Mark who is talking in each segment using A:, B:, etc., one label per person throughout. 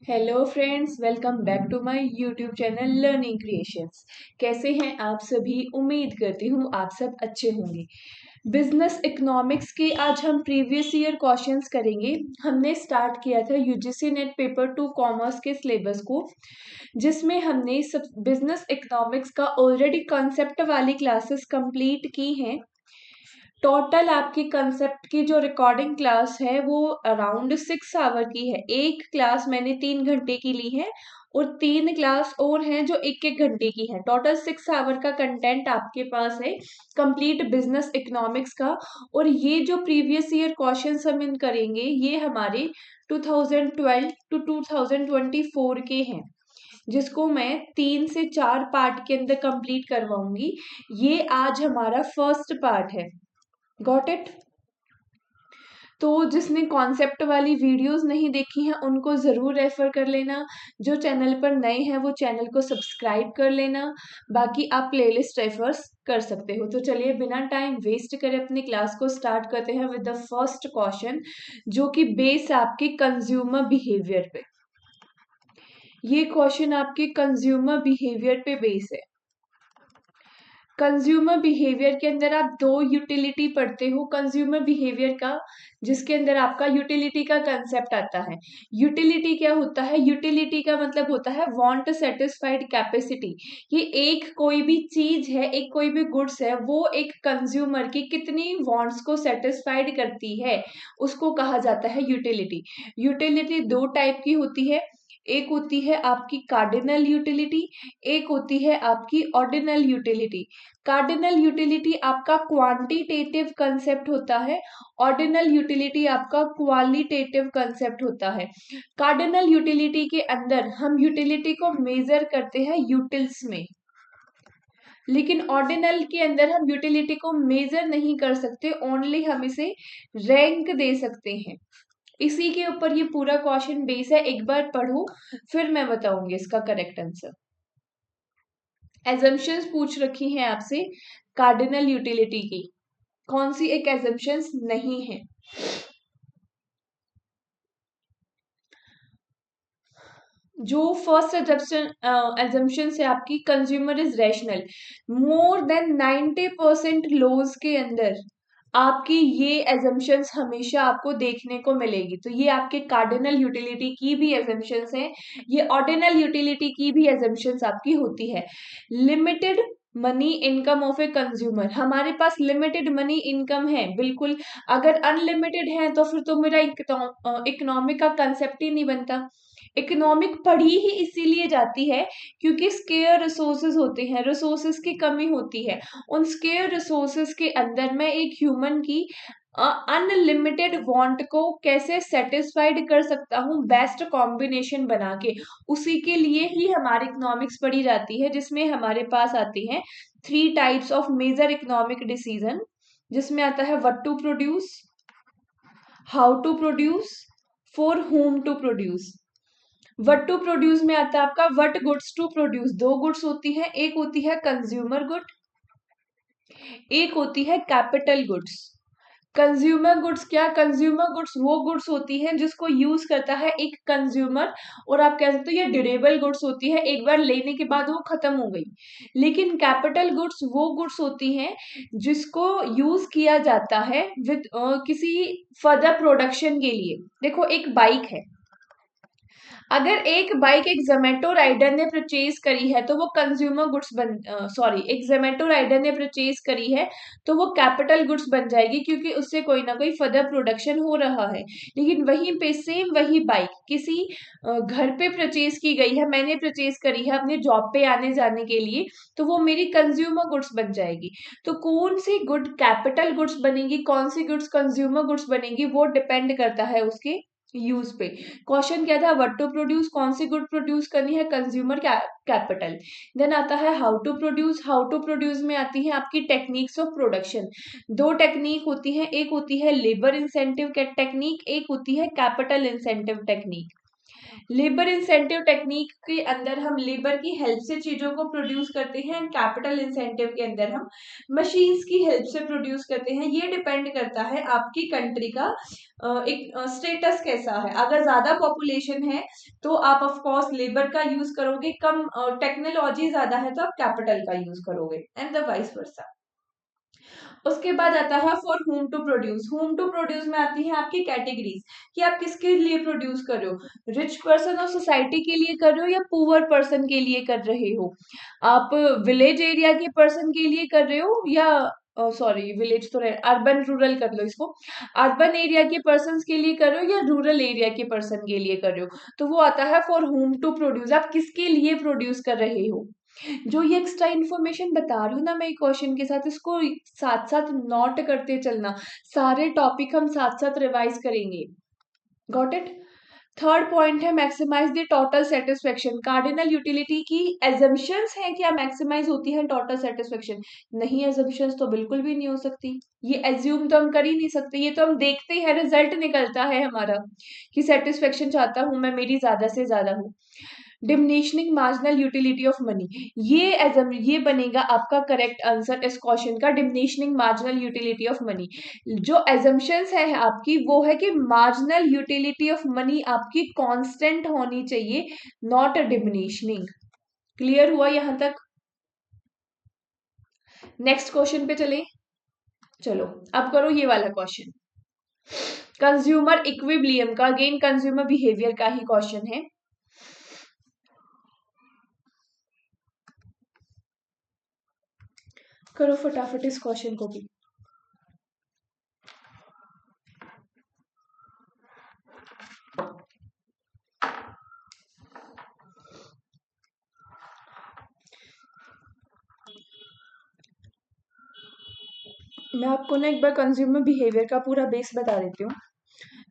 A: Hello friends, welcome back to my YouTube channel Learning Creations. कैसे हैं आप सभी? उम्मीद करती हूँ आप सब अच्छे होंगे। बिजनेस इकोनॉमिक्स के आज हम प्रीवियस ईयर क्वेश्चंस करेंगे। हमने स्टार्ट किया था यूजीसी नेट पेपर 2 कॉमर्स के सिलेबस को, जिसमें हमने सब बिजनेस इकोनॉमिक्स का ऑलरेडी कॉन्सेप्ट वाली क्लासेस कंप्लीट की हैं। टोटल आपकी कंसेप्ट की जो रिकॉर्डिंग क्लास है वो अराउंड 6 आवर की है। एक क्लास मैंने 3 घंटे की ली है और 3 क्लास और हैं जो 1-1 घंटे की है। टोटल 6 आवर का कंटेंट आपके पास है कंप्लीट बिजनेस इकोनॉमिक्स का। और ये जो प्रीवियस ईयर क्वेश्चंस हम इन करेंगे ये हमारे 2012 टू 2024 के हैं, जिसको मैं 3 से 4 पार्ट के अंदर कंप्लीट करवाऊंगी। ये आज हमारा फर्स्ट पार्ट है। Got it? तो जिसने कॉन्सेप्ट वाली वीडियोस नहीं देखी हैं उनको ज़रूर रेफर कर लेना। जो चैनल पर नए हैं वो चैनल को सब्सक्राइब कर लेना। बाकी आप प्लेलिस्ट रेफर्स कर सकते हो। तो चलिए बिना टाइम वेस्ट करे अपनी क्लास को स्टार्ट करते हैं विद द फर्स्ट क्वेश्चन, जो कि बेस आपके कंज्यूमर बिहेवियर पे। ये क्वेश्चन आपके कंज्यूमर बिहेवियर पे बेस है। कंज्यूमर बिहेवियर के अंदर आप 2 यूटिलिटी पढ़ते हो कंज्यूमर बिहेवियर का, जिसके अंदर आपका यूटिलिटी का कंसेप्ट आता है। यूटिलिटी क्या होता है? यूटिलिटी का मतलब होता है वांट सेटिस्फाइड कैपेसिटी। ये एक कोई भी चीज है, एक कोई भी गुड्स है, वो एक कंज्यूमर की कितनी वांट्स को सेटिस्फाइड करती है, उसको कहा जाता है यूटिलिटी। यूटिलिटी 2 टाइप की होती है। एक होती है आपकी कार्डिनल यूटिलिटी, एक होती है आपकी ऑर्डिनल यूटिलिटी। कार्डिनल यूटिलिटी आपका क्वांटिटेटिव कंसेप्ट होता है, ऑर्डिनल यूटिलिटी आपका क्वालिटेटिव कंसेप्ट होता है। कार्डिनल यूटिलिटी के अंदर हम यूटिलिटी को मेजर करते हैं यूटिल्स में, लेकिन ऑर्डिनल के अंदर हम यूटिलिटी को मेजर नहीं कर सकते, ओनली हम इसे रैंक दे सकते हैं। इसी के ऊपर ये पूरा क्वेश्चन बेस है। एक बार पढ़ो फिर मैं बताऊंगी इसका करेक्ट आंसर। एजम्पशंस पूछ रखी हैं आपसे कार्डिनल यूटिलिटी की, कौन सी एक एजम्पशंस नहीं है। जो फर्स्ट एजम्पशन है आपकी, consumer is rational. More than 90% laws के अंदर आपकी ये एजम्पशंस हमेशा आपको देखने को मिलेगी। तो ये आपके कार्डिनल यूटिलिटी की भी एजम्पशंस हैं, ये ऑर्डिनल यूटिलिटी की भी एजम्पशंस आपकी होती है। Limited money income of a consumer, हमारे पास लिमिटेड मनी इनकम है बिल्कुल। अगर अनलिमिटेड है तो फिर तो मेरा इकोनॉमिक का कंसेप्ट ही नहीं बनता। इकोनॉमिक पढ़ी ही इसीलिए जाती है क्योंकि स्केयर रिसोर्सेज होते हैं, रिसोर्सेज की कमी होती है। उन स्केयर रिसोर्सेज के अंदर मैं एक ह्यूमन की अनलिमिटेड वांट को कैसे सेटिस्फाइड कर सकता हूँ बेस्ट कॉम्बिनेशन बना के, उसी के लिए ही हमारी इकोनॉमिक्स पढ़ी जाती है, जिसमें हमारे पास आती हैं 3 types of major economic decision, जिसमें आता है what to produce, how to produce, for whom to produce. What to produce में आता है आपका what goods to produce. 2 goods होती है, एक होती है कंज्यूमर गुड, एक होती है कैपिटल गुड्स। कंज्यूमर गुड्स क्या? कंज्यूमर गुड्स वो गुड्स होती हैं जिसको यूज करता है एक कंज्यूमर, और आप कह सकते हो ये ड्यूरेबल गुड्स होती है, एक बार लेने के बाद वो खत्म हो गई। लेकिन कैपिटल गुड्स वो गुड्स होती हैं जिसको यूज किया जाता है विद किसी फर्दर प्रोडक्शन के लिए। देखो एक बाइक है, अगर एक बाइक एक जोमेटो राइडर ने परचेज करी है तो वो कंज्यूमर गुड्स बन सॉरी एक जोमेटो राइडर ने परचेज करी है तो वो कैपिटल गुड्स बन जाएगी, क्योंकि उससे कोई ना कोई फर्दर प्रोडक्शन हो रहा है। लेकिन वहीं पे सेम वही बाइक किसी घर पे परचेज की गई है, मैंने परचेज करी है अपने जॉब पे आने जाने के लिए, तो वो मेरी कंज्यूमर गुड्स बन जाएगी। तो कौन सी गुड कैपिटल गुड्स बनेगी, कौन सी गुड्स कंज्यूमर गुड्स बनेगी, वो डिपेंड करता है उसके यूज पे। क्वेश्चन क्या था? व्हाट टू प्रोड्यूस, कौन सी गुड प्रोड्यूस करनी है, कंज्यूमर कैपिटल। देन आता है how to produce. How to produce में आती है आपकी टेक्निक्स ऑफ प्रोडक्शन। 2 टेक्निक होती है, एक होती है लेबर इंसेंटिव टेक्निक, एक होती है capital incentive technique. Labour incentive technique के अंदर हम लेबर की हेल्प से चीजों को प्रोड्यूस करते हैं, एंड कैपिटल इंसेंटिव के अंदर हम मशीन्स की हेल्प से प्रोड्यूस करते हैं। ये डिपेंड करता है आपकी कंट्री का एक स्टेटस कैसा है। अगर ज्यादा पॉपुलेशन है तो आप ऑफ कोर्स लेबर का यूज करोगे, कम टेक्नोलॉजी ज्यादा है तो आप कैपिटल का यूज करोगे, एंड द वाइस वर्सा। उसके बाद आता है for whom to produce. Whom to produce में आती है आपकी कैटेगरीज कि आप किसके लिए प्रोड्यूस कर रहे हो, रिच पर्सन और सोसाइटी के लिए कर रहे हो या पुअर पर्सन के लिए कर रहे हो, आप विलेज एरिया के पर्सन के लिए कर रहे हो या सॉरी विलेज तो अर्बन रूरल कर लो इसको, अर्बन एरिया के पर्सन के लिए कर रहे हो या रूरल एरिया के पर्सन के लिए कर रहे हो। तो वो आता है फॉर होम टू प्रोड्यूस, आप किसके लिए प्रोड्यूस कर रहे हो। जो ये एक्स्ट्रा इन्फॉर्मेशन बता रही हूँ ना मैं क्वेश्चन के साथ, इसको साथ साथ नोट करते चलना, सारे टॉपिक हम साथ साथ रिवाइज करेंगे। Got it. थर्ड पॉइंट है maximise the total satisfaction. Cardinal utility की एजम्पशंस हैं क्या मैक्सिमाइज होती है टोटल सेटिस्फेक्शन? नहीं, एजम्पशंस तो बिल्कुल भी नहीं हो सकती, ये एज्यूम तो हम कर ही नहीं सकते, ये तो हम देखते हैं रिजल्ट निकलता है हमारा कि सेटिस्फेक्शन चाहता हूं मैं, मेरी ज्यादा से ज्यादा हो। डिमिनिशनिंग मार्जिनल यूटिलिटी ऑफ मनी, ये बनेगा आपका करेक्ट आंसर इस क्वेश्चन का, डिमिनिशनिंग मार्जिनल यूटिलिटी ऑफ मनी। जो एजम्पशंस है आपकी वो है कि मार्जिनल यूटिलिटी ऑफ मनी आपकी कांस्टेंट होनी चाहिए, नॉट डिमिनिशनिंग। क्लियर हुआ यहां तक? नेक्स्ट क्वेश्चन पे चले। चलो अब करो ये वाला क्वेश्चन, कंज्यूमर इक्विलिब्रियम का, अगेन कंज्यूमर बिहेवियर का ही क्वेश्चन है। करो फटाफट इस क्वेश्चन को भी। मैं आपको ना एक बार कंज्यूमर बिहेवियर का पूरा बेस बता देती हूँ।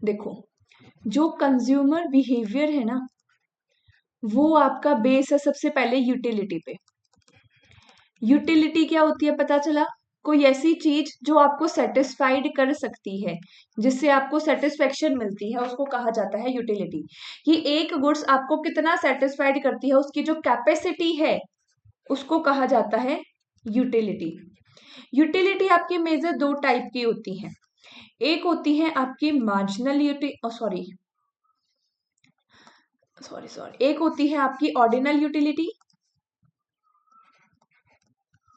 A: देखो, जो कंज्यूमर बिहेवियर है ना वो आपका बेस है सबसे पहले यूटिलिटी पे। यूटिलिटी क्या होती है पता चला? कोई ऐसी चीज जो आपको सेटिस्फाइड कर सकती है, जिससे आपको सेटिस्फेक्शन मिलती है, उसको कहा जाता है यूटिलिटी। कि एक गुड्स आपको कितना सेटिस्फाइड करती है, उसकी जो कैपेसिटी है उसको कहा जाता है यूटिलिटी। यूटिलिटी आपकी मेजर दो टाइप की होती है, एक होती है आपकी मार्जिनल सॉरी सॉरी सॉरी एक होती है आपकी ऑर्डिनल यूटिलिटी,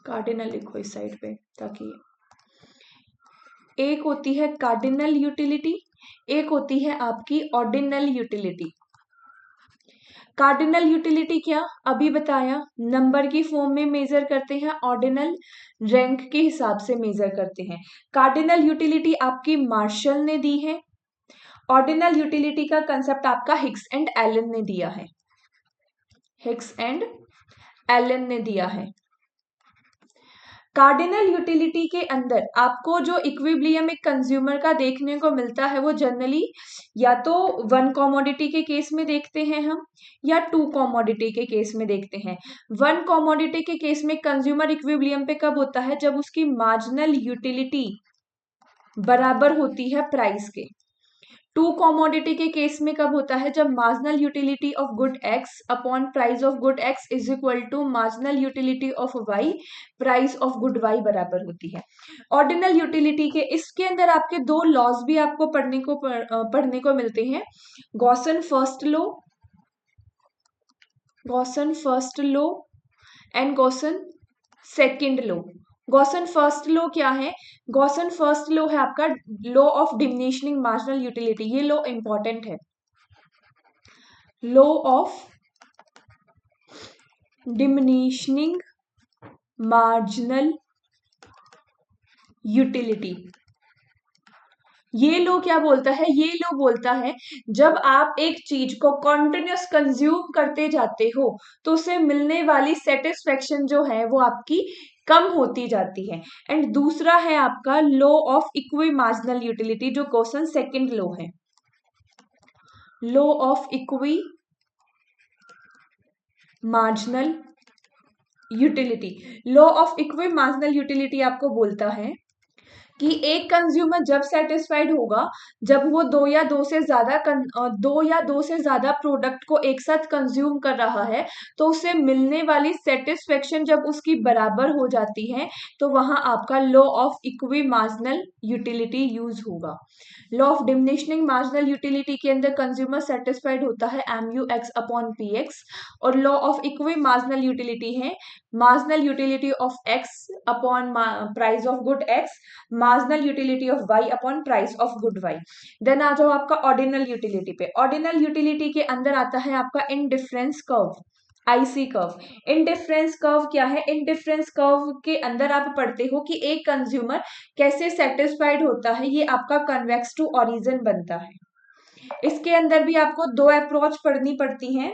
A: कार्डिनल लिखो इस साइड पे ताकि, एक होती है कार्डिनल यूटिलिटी, एक होती है आपकी ऑर्डिनल यूटिलिटी। कार्डिनल यूटिलिटी क्या अभी बताया, नंबर की फॉर्म में मेजर करते हैं, ऑर्डिनल रैंक के हिसाब से मेजर करते हैं। कार्डिनल यूटिलिटी आपकी मार्शल ने दी है, ऑर्डिनल यूटिलिटी का कंसेप्ट आपका हिग्स एंड एलन ने दिया है, हिग्स एंड एलन ने दिया है। कार्डिनल यूटिलिटी के अंदर आपको जो इक्विलिब्रियम एक कंज्यूमर का देखने को मिलता है वो जनरली या तो वन कमोडिटी के केस में देखते हैं हम, या टू कमोडिटी के केस में देखते हैं। वन कमोडिटी के केस में कंज्यूमर इक्विलिब्रियम पे कब होता है? जब उसकी मार्जिनल यूटिलिटी बराबर होती है प्राइस के। टू कमोडिटी के केस में कब होता है? जब marginal utility of good x upon price of good x is equal to marginal utility of y price of good y बराबर होती है। ऑर्डिनल यूटिलिटी के इसके अंदर आपके दो लॉज भी आपको पढ़ने को मिलते हैं, Gaussian first law, Gaussian first law and Gaussian second law. Gaussian first law क्या है? गॉसन फर्स्ट लॉ है आपका लॉ ऑफ डिमिनिशनिंग मार्जिनल यूटिलिटी, ये लॉ इंपॉर्टेंट है, लॉ ऑफ डिमिनिशनिंग मार्जिनल यूटिलिटी। ये लो क्या बोलता है? ये लो बोलता है जब आप एक चीज को कॉन्टिन्यूस कंज्यूम करते जाते हो तो उसे मिलने वाली सेटिस्फेक्शन जो है वो आपकी कम होती जाती है। एंड दूसरा है आपका law of equi marginal utility, जो क्वेश्चन सेकंड लॉ है, law of equi marginal utility. Law of equi marginal utility आपको बोलता है कि एक कंज्यूमर जब सेटिस्फाइड होगा जब वो दो या दो से ज्यादा प्रोडक्ट को एक साथ कंज्यूम कर रहा है, तो उसे मिलने वाली सेटिस्फेक्शन जब उसकी बराबर हो जाती है, तो वहां आपका law of equi marginal utility use होगा। Law of diminishing marginal utility के अंदर कंज्यूमर सेटिस्फाइड होता है MU(x)/Px, और law of equi marginal utility है marginal utility of x upon price of good x, marginal utility of y upon price of good y। Then आ जाओ आपका ordinal utility पे। ऑर्डिनल यूटिलिटी के अंदर आता है आपका indifference curve, IC curve. Indifference curve क्या है? इनडिफरेंस कर्व के अंदर आप पढ़ते हो कि एक कंज्यूमर कैसे सेटिस्फाइड होता है, ये आपका कन्वेक्स टू ओरिजिन बनता है। इसके अंदर भी आपको दो अप्रोच पढ़नी पड़ती हैं।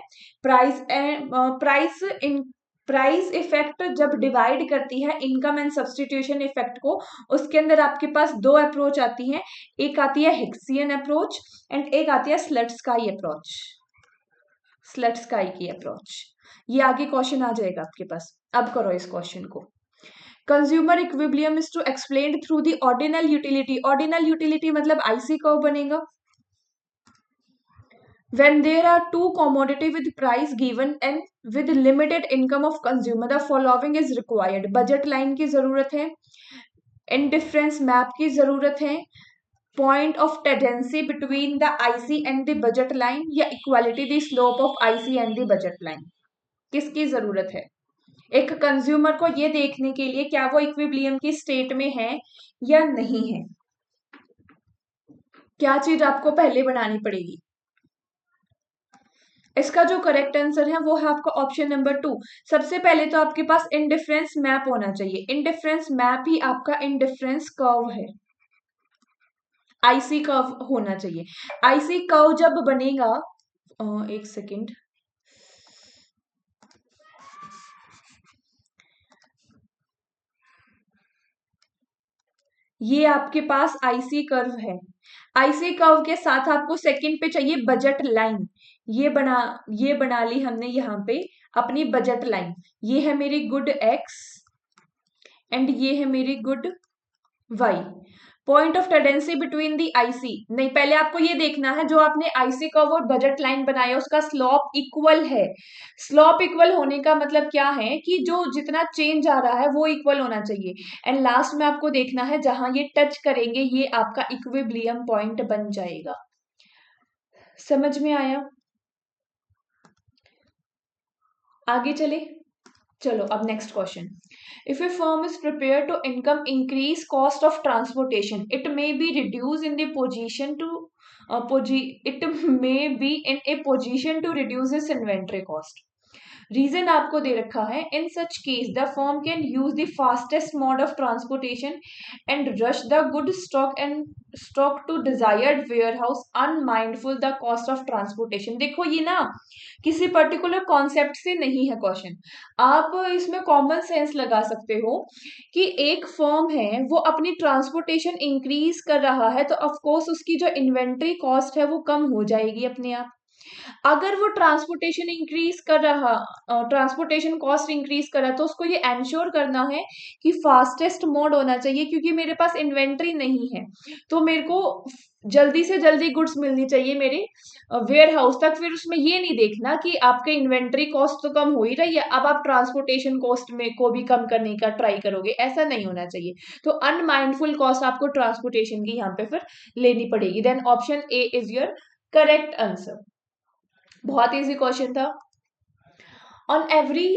A: प्राइस इफेक्ट जब डिवाइड करती है इनकम एंड सब्सटीट्यूशन इफेक्ट को, उसके अंदर आपके पास दो अप्रोच आती हैं। एक आती है हिक्सियन अप्रोच एंड एक आती है स्लट्सकाई अप्रोच। स्लट्सकाई की अप्रोच, ये आगे क्वेश्चन आ जाएगा आपके पास। अब करो इस क्वेश्चन को। Consumer equilibrium is to explained through the ordinal utility. Ordinal utility मतलब आईसी कर्व बनेगा। When there are two commodity with price given and with limited income of consumer, the following is required. Budget line की जरूरत है, indifference map की जरूरत है, point of tendency between the IC and the budget line, या equality the slope of IC and the budget line. किसकी जरूरत है? एक कंज्यूमर को ये देखने के लिए क्या वो इक्विलिब्रियम की स्टेट में है या नहीं है। क्या चीज आपको पहले बनानी पड़ेगी? इसका जो करेक्ट आंसर है वो है आपका ऑप्शन नंबर 2। सबसे पहले तो आपके पास इंडिफरेंस मैप होना चाहिए। इंडिफरेंस मैप ही आपका इंडिफरेंस कर्व है। आईसी कर्व होना चाहिए। आईसी कर्व जब बनेगा, एक सेकेंड, ये आपके पास आईसी कर्व है। आईसी कर्व के साथ आपको सेकंड पे चाहिए बजट लाइन। ये बना ली हमने यहाँ पे अपनी बजट लाइन। ये है मेरी गुड एक्स एंड ये है मेरी good y. Point of tendency between the IC, नहीं, पहले आपको ये देखना है जो आपने आईसी कर्व और बजट लाइन बनाया उसका स्लॉप इक्वल है। स्लॉप इक्वल होने का मतलब क्या है कि जो जितना चेंज आ रहा है वो इक्वल होना चाहिए। एंड लास्ट में आपको देखना है जहां ये टच करेंगे ये आपका इक्विलिब्रियम पॉइंट बन जाएगा। समझ में आया? आगे चले, चलो अब next question. If a firm is prepared to income increase cost of transportation, it may be reduced in the position to it may be in a position to reduce its inventory cost. Reason आपको दे रखा है, in such case the firm can use the fastest mode of transportation and rush the good stock to desired warehouse unmindful the cost of transportation. देखो ये ना किसी particular concept से नहीं है क्वेश्चन, आप इसमें कॉमन सेंस लगा सकते हो कि एक फर्म है वो अपनी ट्रांसपोर्टेशन इंक्रीज कर रहा है तो ऑफकोर्स उसकी जो इन्वेंट्री कॉस्ट है वो कम हो जाएगी अपने आप। अगर वो ट्रांसपोर्टेशन कॉस्ट इंक्रीज कर रहा है तो उसको ये एंश्योर करना है कि फास्टेस्ट मोड होना चाहिए, क्योंकि मेरे पास इन्वेंट्री नहीं है तो मेरे को जल्दी से जल्दी गुड्स मिलनी चाहिए मेरे वेयर हाउस तक। फिर उसमें ये नहीं देखना कि आपके इन्वेंट्री कॉस्ट तो कम हो ही रही है, अब आप ट्रांसपोर्टेशन कॉस्ट में को भी कम करने का ट्राई करोगे, ऐसा नहीं होना चाहिए। तो अनमाइंडफुल कॉस्ट आपको ट्रांसपोर्टेशन की यहाँ पे फिर लेनी पड़ेगी। Then option a is your correct answer. बहुत इजी क्वेश्चन था। On every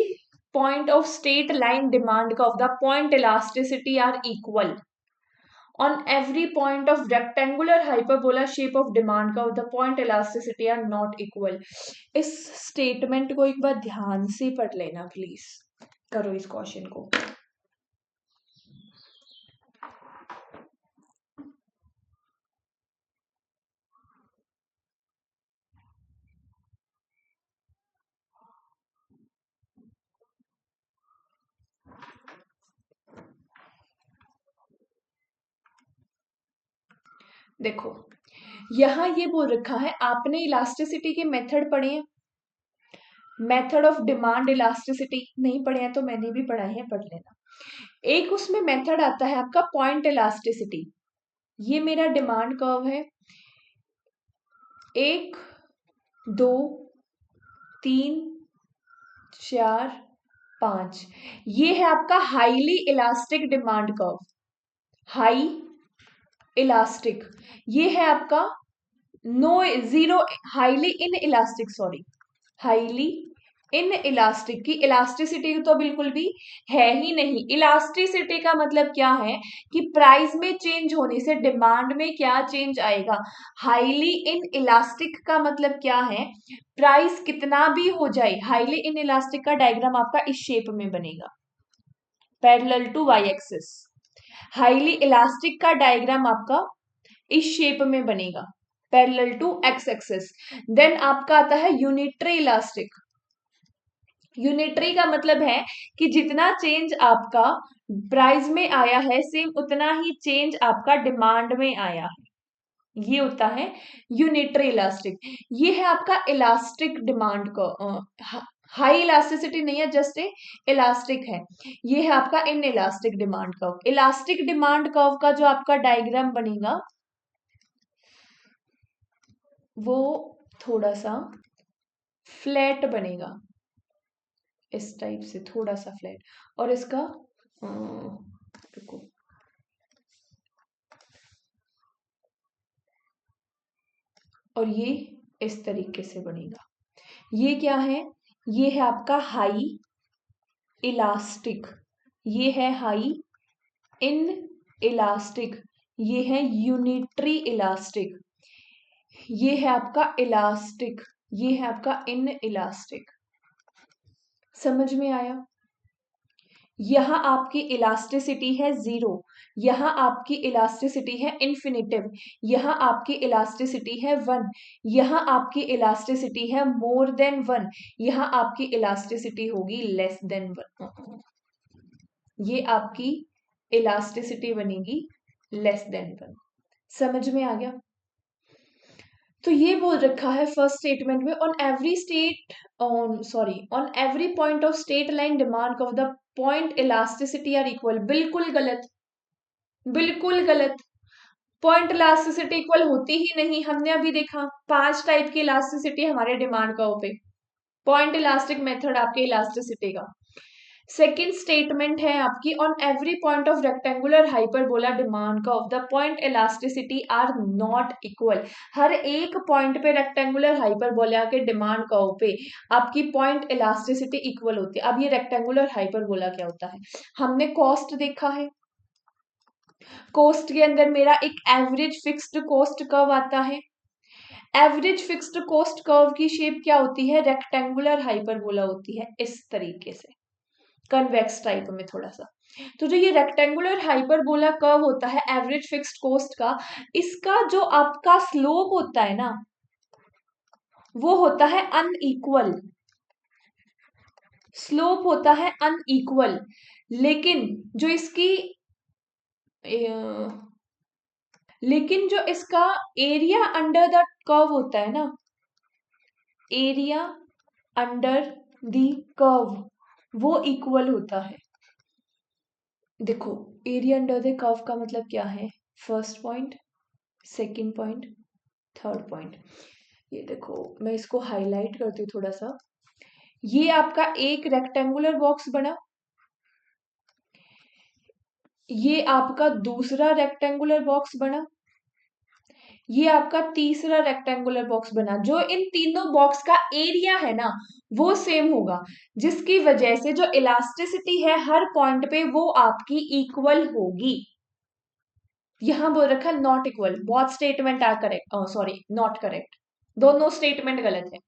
A: point of straight line demand curve the point elasticity are equal. On every point of rectangular hyperbola shape of demand curve, the point elasticity are not equal. इस statement को एक बार ध्यान से पढ़ लेना please. करो इस question को। देखो यहां ये बोल रखा है, आपने इलास्टिसिटी के मेथड पढ़े हैं, मेथड ऑफ डिमांड इलास्टिसिटी नहीं पढ़े हैं तो मैंने भी पढ़ाई है, पढ़ लेना। एक उसमें मेथड आता है आपका पॉइंट इलास्टिसिटी। ये मेरा डिमांड कर्व है, 1 2 3 4 5। ये है आपका highly elastic demand curve, high elastic. ये है आपका no zero highly inelastic, sorry, highly inelastic की इलास्टिसिटी तो बिल्कुल भी है ही नहीं। इलास्टिसिटी का मतलब क्या है कि प्राइस में चेंज होने से डिमांड में क्या चेंज आएगा। हाईली इन इलास्टिक का मतलब क्या है, प्राइस कितना भी हो जाए, हाईली इन इलास्टिक का डायग्राम आपका इस शेप में बनेगा, parallel to y axis. Highly elastic का डायग्राम आपका इस शेप में बनेगा, parallel to x axis. Then आपका आता है यूनिटरी इलास्टिक। यूनिटरी का मतलब है कि जितना चेंज आपका प्राइस में आया है सेम उतना ही चेंज आपका डिमांड में आया है, ये होता है यूनिटरी इलास्टिक। ये है आपका इलास्टिक डिमांड का, हाई इलास्टिसिटी नहीं है, जस्ट ए इलास्टिक है। ये है आपका in elastic demand curve. Elastic demand curve का जो आपका डायग्राम बनेगा वो थोड़ा सा फ्लैट बनेगा, इस टाइप से थोड़ा सा फ्लैट, और इसका रुको, और ये इस तरीके से बनेगा। ये क्या है, ये है आपका हाई इलास्टिक, ये है हाई इन इलास्टिक, ये है यूनिटरी इलास्टिक, ये है आपका इलास्टिक, ये है आपका इन इलास्टिक। समझ में आया। यहां आपकी इलास्टिसिटी है 0, यहां आपकी इलास्टिसिटी है इन्फिनिटिव, यहां आपकी इलास्टिसिटी है 1, यहां आपकी इलास्टिसिटी है मोर देन 1, यहां आपकी इलास्टिसिटी होगी लेस देन 1। ये आपकी इलास्टिसिटी बनेगी लेस देन 1। समझ में आ गया। तो ये बोल रखा है फर्स्ट स्टेटमेंट में, on every state on sorry on every point of state line demand of the point elasticity are equal. बिल्कुल गलत, बिल्कुल गलत। पॉइंट इलास्टिसिटी इक्वल होती ही नहीं। हमने अभी देखा 5 टाइप की इलास्टिसिटी हमारे डिमांड कर्व पे, पॉइंट इलास्टिक मेथड आपके इलास्टिसिटी का। सेकेंड स्टेटमेंट है आपकी, on every point of rectangular hyperbola demand curve the point elasticity are not equal. हर एक पॉइंट पे रेक्टेंगुलर हाइपरबोला के डिमांड कर्व पे आपकी पॉइंट इलास्टिसिटी इक्वल होती है। अब ये रेक्टेंगुलर हाइपरबोला क्या होता है, हमने कॉस्ट देखा है, कॉस्ट के अंदर मेरा एक एवरेज फिक्स्ड कॉस्ट कर्व आता है। एवरेज फिक्स्ड कॉस्ट कर्व की शेप क्या होती है, रेक्टेंगुलर हाइपरबोला होती है, इस तरीके से कन्वेक्स टाइप में थोड़ा सा। तो जो ये रेक्टेंगुलर हाइपरबोला कर्व होता है एवरेज फिक्स्ड कॉस्ट का, इसका जो आपका स्लोप होता है ना वो होता है अनइक्वल, स्लोप होता है अनइक्वल। लेकिन जो इसकी लेकिन जो इसका एरिया अंडर द कर्व होता है ना, एरिया अंडर द कर्व वो इक्वल होता है। देखो एरिया अंडर द कर्व का मतलब क्या है, first point, second point, third point. ये देखो मैं इसको हाईलाइट करती हूँ थोड़ा सा। ये आपका एक रेक्टेंगुलर बॉक्स बना, ये आपका दूसरा रेक्टेंगुलर बॉक्स बना, ये आपका तीसरा रेक्टेंगुलर बॉक्स बना। जो इन तीनों बॉक्स का एरिया है ना वो सेम होगा, जिसकी वजह से जो इलास्टिसिटी है हर पॉइंट पे वो आपकी इक्वल होगी। यहां बोल रखा है नॉट इक्वल, बहुत statement are correct, sorry not correct, दोनों स्टेटमेंट गलत है।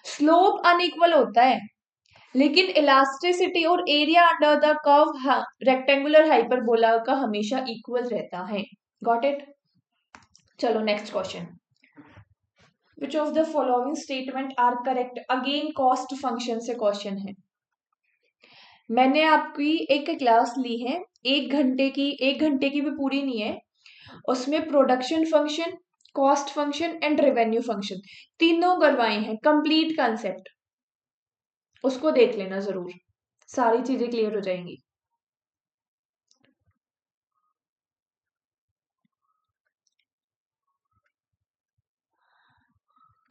A: स्लोप अनइक्वल होता है लेकिन इलास्टिसिटी और area under the curve rectangular hyperbola का हमेशा इक्वल रहता है। Got it. चलो next question, which of the following statement are correct. Again cost function से क्वेश्चन है। मैंने आपकी एक क्लास ली है 1 घंटे की, 1 घंटे की भी पूरी नहीं है, उसमें production function, cost function and revenue function तीनों करवाए हैं, कंप्लीट कंसेप्ट, उसको देख लेना जरूर, सारी चीजें क्लियर हो जाएंगी।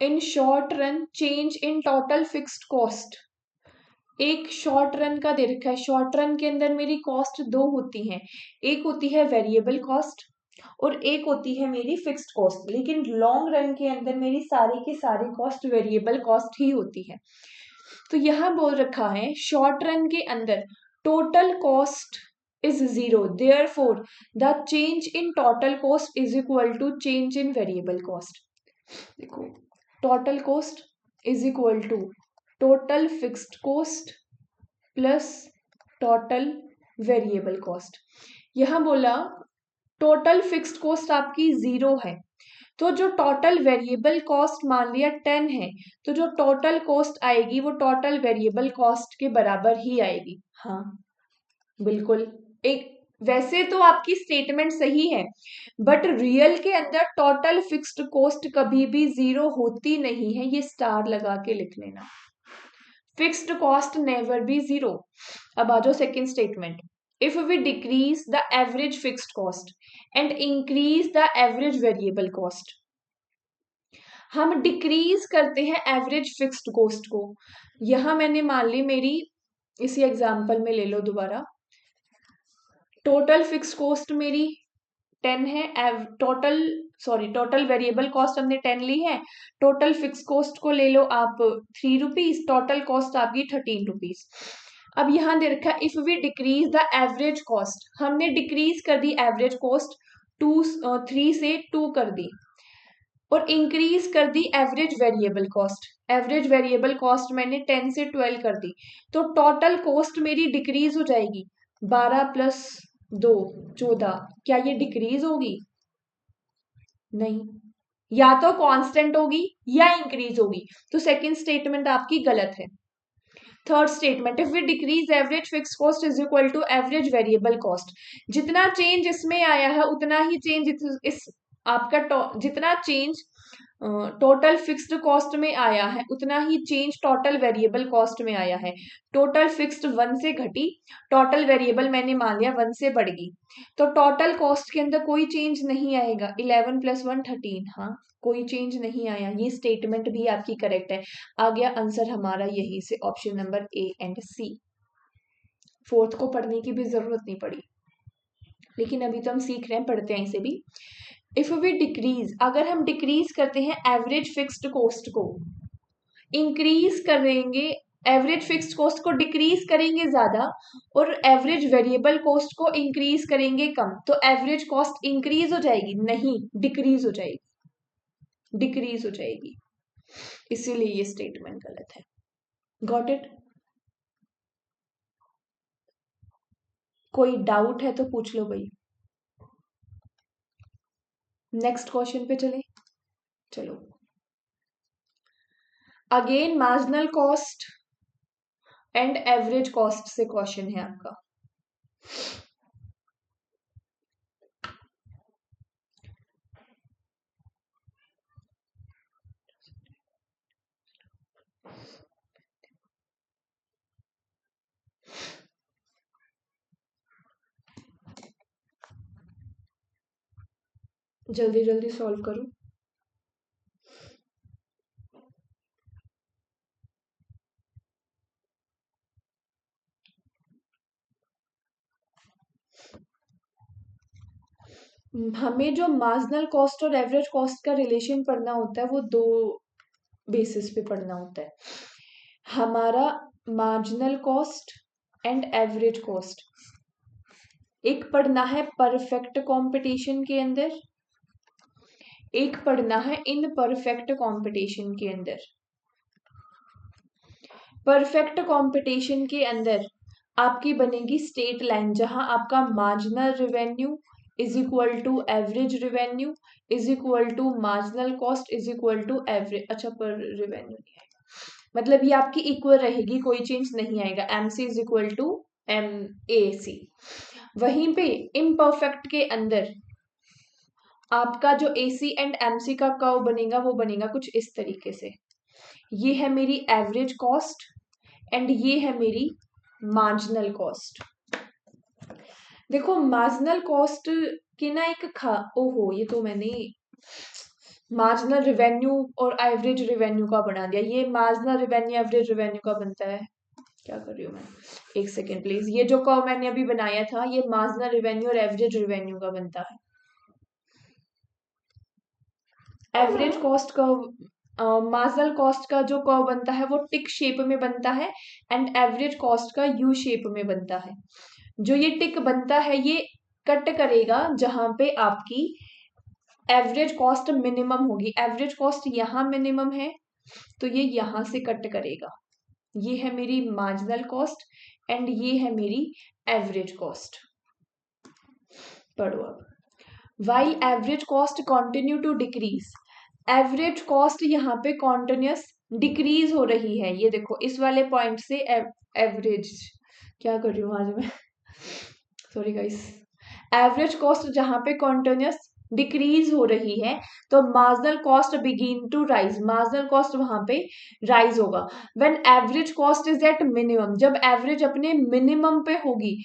A: इन short run change in total fixed cost. एक शॉर्ट रन का दे रखा है, शॉर्ट रन के अंदर मेरी कॉस्ट दो होती हैं, एक होती है वेरिएबल कॉस्ट और एक होती है मेरी फिक्स्ड कॉस्ट, लेकिन लॉन्ग रन के अंदर मेरी सारी की सारी कॉस्ट वेरिएबल कॉस्ट ही होती है। तो यहाँ बोल रखा है शॉर्ट रन के अंदर total cost is zero, therefore the change in total cost is equal to change in variable cost. देखो, total cost is equal to total fixed cost plus total variable cost. यहां बोला total fixed cost आपकी zero है, तो जो total variable cost मान लिया 10 है, तो जो टोटल कॉस्ट आएगी वो टोटल वेरिएबल कॉस्ट के बराबर ही आएगी। हाँ बिल्कुल, एक वैसे तो आपकी स्टेटमेंट सही है, बट रियल के अंदर टोटल फिक्स्ड कॉस्ट कभी भी जीरो होती नहीं है, ये स्टार लगा के लिख लेना। Fixed cost never be zero. अब आ जाओ second statement, if we decrease the average fixed cost and increase the average variable cost. हम डिक्रीज करते हैं एवरेज फिक्स्ड कॉस्ट को। यहां मैंने मान ली मेरी, इसी एग्जांपल में ले लो दोबारा, टोटल फिक्स कॉस्ट मेरी 10 है, टोटल वेरिएबल कॉस्ट हमने 10 ली है, टोटल फिक्स कॉस्ट को ले लो आप 3 रुपीज, टोटल कॉस्ट आपकी 13 रुपीज। अब यहां दे रखा है if we decrease the average cost, हमने डिक्रीज कर दी एवरेज कॉस्ट 3 से 2 कर दी, और इंक्रीज कर दी average variable cost, average variable cost मैंने 10 से 12 कर दी, तो टोटल कॉस्ट मेरी डिक्रीज हो जाएगी 12 प्लस 2 14। क्या ये डिक्रीज होगी? नहीं, या तो कांस्टेंट होगी या इंक्रीज होगी, तो सेकंड स्टेटमेंट आपकी गलत है। Third statement, if we decrease average fix cost is equal to average variable cost, जितना चेंज इसमें आया है उतना ही चेंज इस आपका जितना चेंज टोटल फिक्स्ड कॉस्ट में आया है उतना ही चेंज टोटल वेरिएबल कॉस्ट में आया है। टोटल फिक्स्ड 1 से घटी, टोटल वेरिएबल मैंने मान लिया 1 से बढ़ गई, तो टोटल कॉस्ट के अंदर कोई चेंज नहीं आएगा। 11 प्लस 1 13, हाँ कोई चेंज नहीं आया, ये स्टेटमेंट भी आपकी करेक्ट है। आ गया आंसर हमारा यहीं से, option number a and c. Fourth को पढ़ने की भी जरूरत नहीं पड़ी, लेकिन अभी तो हम सीख रहे हैं, पढ़ते हैं इसे भी। इफ वी डिक्रीज, अगर हम डिक्रीज करते हैं एवरेज फिक्स्ड कॉस्ट को, इंक्रीज करेंगे एवरेज फिक्स्ड कॉस्ट को, डिक्रीज करेंगे ज्यादा और एवरेज वेरिएबल कॉस्ट को इंक्रीज करेंगे कम, तो एवरेज कॉस्ट इंक्रीज हो जाएगी? नहीं, डिक्रीज हो जाएगी, डिक्रीज हो जाएगी, इसीलिए ये स्टेटमेंट गलत है। Got it? कोई डाउट है तो पूछ लो भाई। नेक्स्ट क्वेश्चन पे चले, चलो। Again marginal cost and average cost से क्वेश्चन है आपका। जल्दी जल्दी सॉल्व करो। हमें जो मार्जिनल कॉस्ट और एवरेज कॉस्ट का रिलेशन पढ़ना होता है वो दो बेसिस पे पढ़ना होता है। हमारा marginal cost and average cost, एक पढ़ना है परफेक्ट कंपटीशन के अंदर, एक पढ़ना है इन परफेक्ट कंपटीशन के अंदर। परफेक्ट कंपटीशन के अंदर आपकी बनेगी स्टेट लाइन, जहां आपका marginal revenue is equal to average revenue is equal to marginal cost is equal to average, अच्छा पर रेवेन्यू नहीं आएगा, मतलब ये आपकी इक्वल रहेगी, कोई चेंज नहीं आएगा। M C is equal to M A C. वहीं पे इम्परफेक्ट के अंदर आपका जो ए सी एंड एम सी का कर्व बनेगा वो बनेगा कुछ इस तरीके से, ये है मेरी एवरेज कॉस्ट एंड ये है मेरी मार्जिनल कॉस्ट। देखो मार्जिनल कॉस्ट के ना एक ओहो, ये तो मैंने मार्जिनल रिवेन्यू और एवरेज रिवेन्यू का बना दिया। ये मार्जिनल रिवेन्यू एवरेज रिवेन्यू का बनता है। क्या कर रही हूँ मैं, एक सेकेंड प्लीज। ये जो कर्व मैंने अभी बनाया था ये मार्जिनल रिवेन्यू और एवरेज रिवेन्यू का बनता है। Average cost curve, marginal cost का जो कर्व बनता है वो टिक शेप में बनता है एंड एवरेज कॉस्ट का यू शेप में बनता है। जो ये टिक बनता है ये कट करेगा जहां पे आपकी एवरेज कॉस्ट मिनिमम होगी। एवरेज कॉस्ट यहाँ मिनिमम है तो ये यहां से कट करेगा। ये है मेरी मार्जिनल कॉस्ट एंड ये है मेरी एवरेज कॉस्ट। पढ़ो अब। While average cost continue to decrease, average cost यहाँ पे कॉन्टिन्यूस डिक्रीज हो रही है। ये देखो इस वाले पॉइंट से एवरेज, क्या कर रही हूँ आज मैं, सॉरी गाइस। एवरेज कॉस्ट जहां पे कॉन्टिन्यूस डिक्रीज हो रही है तो marginal cost begin to rise, marginal cost वहां पे राइज होगा। When average cost is at minimum, जब एवरेज अपने मिनिमम पे होगी,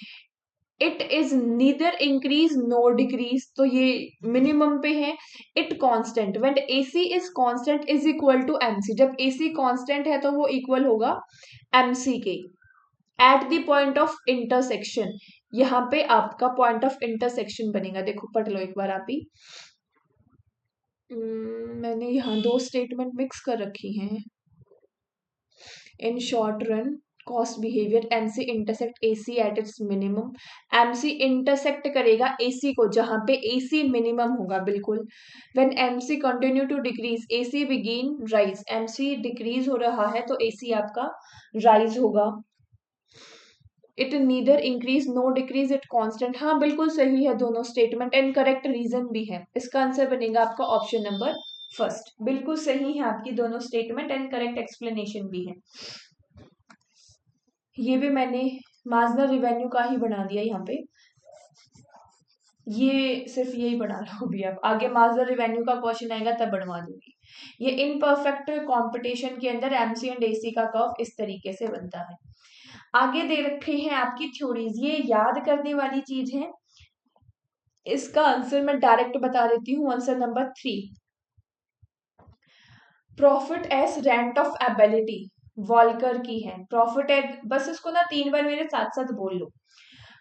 A: it is neither increase nor decrease, तो ये मिनिमम पे है। It constant when AC is constant is equal to MC, जब एसी कांस्टेंट है तो वो इक्वल होगा एमसी के। At the point of intersection, यहाँ पे आपका पॉइंट ऑफ इंटरसेक्शन बनेगा। देखो पढ़ लो एक बार आप ही। मैंने यहाँ दो स्टेटमेंट मिक्स कर रखी हैं। In short run cost behaviour MC intersect AC at its minimum, MC intersect करेगा एसी को जहां पे एसी मिनिमम होगा बिल्कुल। When MC continue to decrease AC begin rise, MC decrease हो रहा है तो एसी आपका राइज होगा। It neither increase no decrease it constant, हाँ बिल्कुल सही है दोनों स्टेटमेंट एंड करेक्ट रीजन भी है। इसका आंसर बनेगा आपका ऑप्शन नंबर फर्स्ट। बिल्कुल सही है आपकी दोनों स्टेटमेंट एंड करेक्ट एक्सप्लेनेशन भी है। ये भी मैंने मार्जिनल रिवेन्यू का ही बना दिया यहाँ पे। ये सिर्फ यही बना रहा हूँ अभी। अब आगे मार्जिनल रिवेन्यू का क्वेश्चन आएगा तब बनवा दूंगी। ये इनपरफेक्ट कंपटीशन के अंदर एमसी एंड एसी का कर्व इस तरीके से बनता है। आगे दे रखे हैं आपकी थ्योरीज, ये याद करने वाली चीज है। इसका आंसर मैं डायरेक्ट बता देती हूँ। Answer number 3, profit as rent of ability, Volker की है। प्रॉफिट एट, बस इसको ना 3 बार मेरे साथ साथ बोल लो।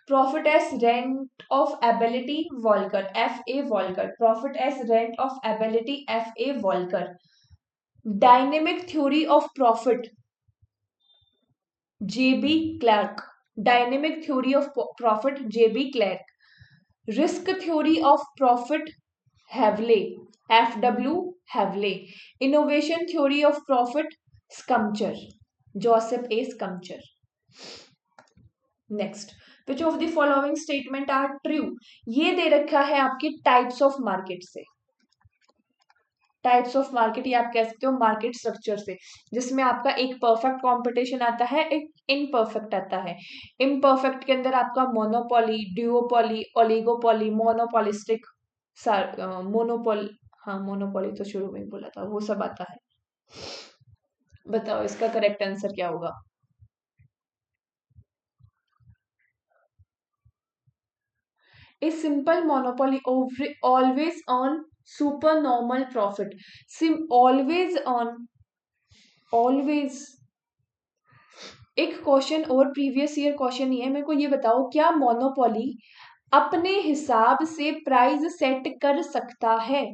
A: Profit as rent of ability Walker, F A Walker. Profit as rent of ability, F A Walker. Dynamic theory of profit, J B Clark. Dynamic theory of profit, J B Clark. Risk theory of profit, Hawley, F W Hawley. Innovation theory of profit, Schumpeter, Joseph A Schumpeter. Next, which of the following statement are true, ये दे रखा है आपकी types of market से। Types of market, ये आप कह सकते हो मार्केट स्ट्रक्चर से, जिसमें आपका एक परफेक्ट कंपटीशन आता है, एक इनपरफेक्ट आता है। इनपरफेक्ट के अंदर आपका monopoly, duopoly, oligopoly, monopolistic, monopole, हाँ मोनोपोली तो शुरू में ही बोला था, वो सब आता है। बताओ इसका करेक्ट आंसर क्या होगा। A simple monopoly always on supernormal profit. Always on, always। एक क्वेश्चन और प्रीवियस ईयर क्वेश्चन ही है, मेरे को ये बताओ क्या मोनोपोली अपने हिसाब से प्राइस सेट कर सकता है।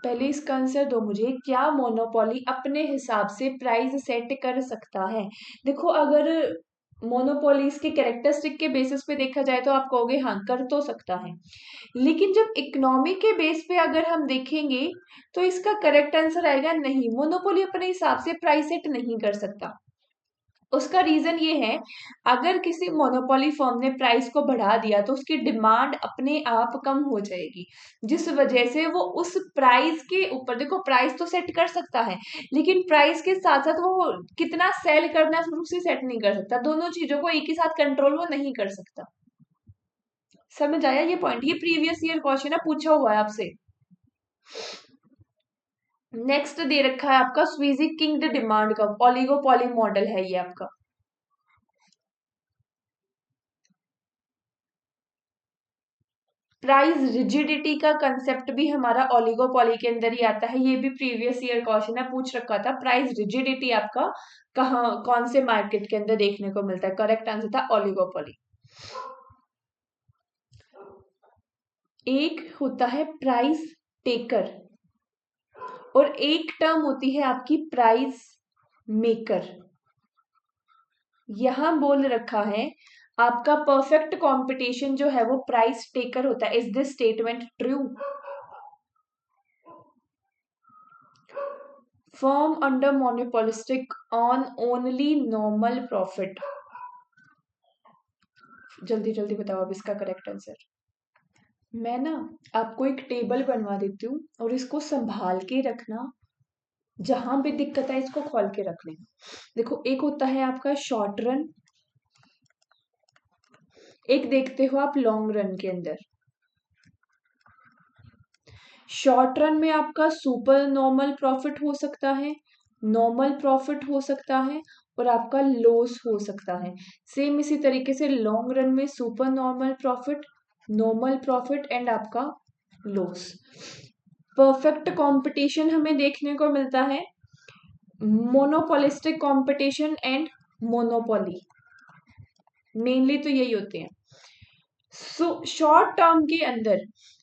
A: पहले इसका आंसर दो मुझे, क्या मोनोपोली अपने हिसाब से प्राइस सेट कर सकता है। देखो अगर मोनोपोलीज के कैरेक्टरिस्टिक के बेसिस पे देखा जाए तो आप कहोगे हाँ कर तो सकता है, लेकिन जब इकोनॉमी के बेस पे अगर हम देखेंगे तो इसका करेक्ट आंसर आएगा नहीं, मोनोपोली अपने हिसाब से प्राइस सेट नहीं कर सकता। उसका रीजन ये है, अगर किसी मोनोपोली फर्म ने प्राइस को बढ़ा दिया तो उसकी डिमांड अपने आप कम हो जाएगी, जिस वजह से वो उस प्राइस के ऊपर, देखो प्राइस तो सेट कर सकता है लेकिन प्राइस के साथ साथ वो कितना सेल करना है उसे सेट नहीं कर सकता। दोनों चीजों को एक ही साथ कंट्रोल वो नहीं कर सकता। समझ आया ये पॉइंट, ये प्रीवियस ईयर क्वेश्चन है, पूछा हुआ है आपसे। नेक्स्ट दे रखा है आपका स्वीजी किंग डिमांड का, ओलिगोपोली मॉडल है ये आपका। प्राइस रिजिडिटी का कंसेप्ट भी हमारा ओलिगोपॉली के अंदर ही आता है। ये भी प्रीवियस ईयर क्वेश्चन है, पूछ रखा था। प्राइस रिजिडिटी आपका कहाँ कौन से मार्केट के अंदर देखने को मिलता है? करेक्ट आंसर था ओलिगोपॉली। एक होता है प्राइस टेकर और एक टर्म होती है आपकी प्राइस मेकर। यहां बोल रखा है आपका परफेक्ट कंपटीशन जो है वो प्राइस टेकर होता है। Is this statement true? Firm under monopolistic on only normal profit. जल्दी जल्दी बताओ अब इसका करेक्ट आंसर। मैं ना आपको एक टेबल बनवा देती हूँ और इसको संभाल के रखना, जहां भी दिक्कत है इसको खोल के रख लेना। देखो, एक होता है आपका शॉर्ट रन, एक देखते हो आप लॉन्ग रन के अंदर। शॉर्ट रन में आपका सुपर नॉर्मल प्रॉफिट हो सकता है, नॉर्मल प्रॉफिट हो सकता है और आपका लॉस हो सकता है। सेम इसी तरीके से लॉन्ग रन में super normal profit, normal profit and आपका लॉस। परफेक्ट कंपटीशन हमें देखने को मिलता है monopolistic competition and monopoly, mainly तो यही होते हैं। सो शॉर्ट टर्म के अंदर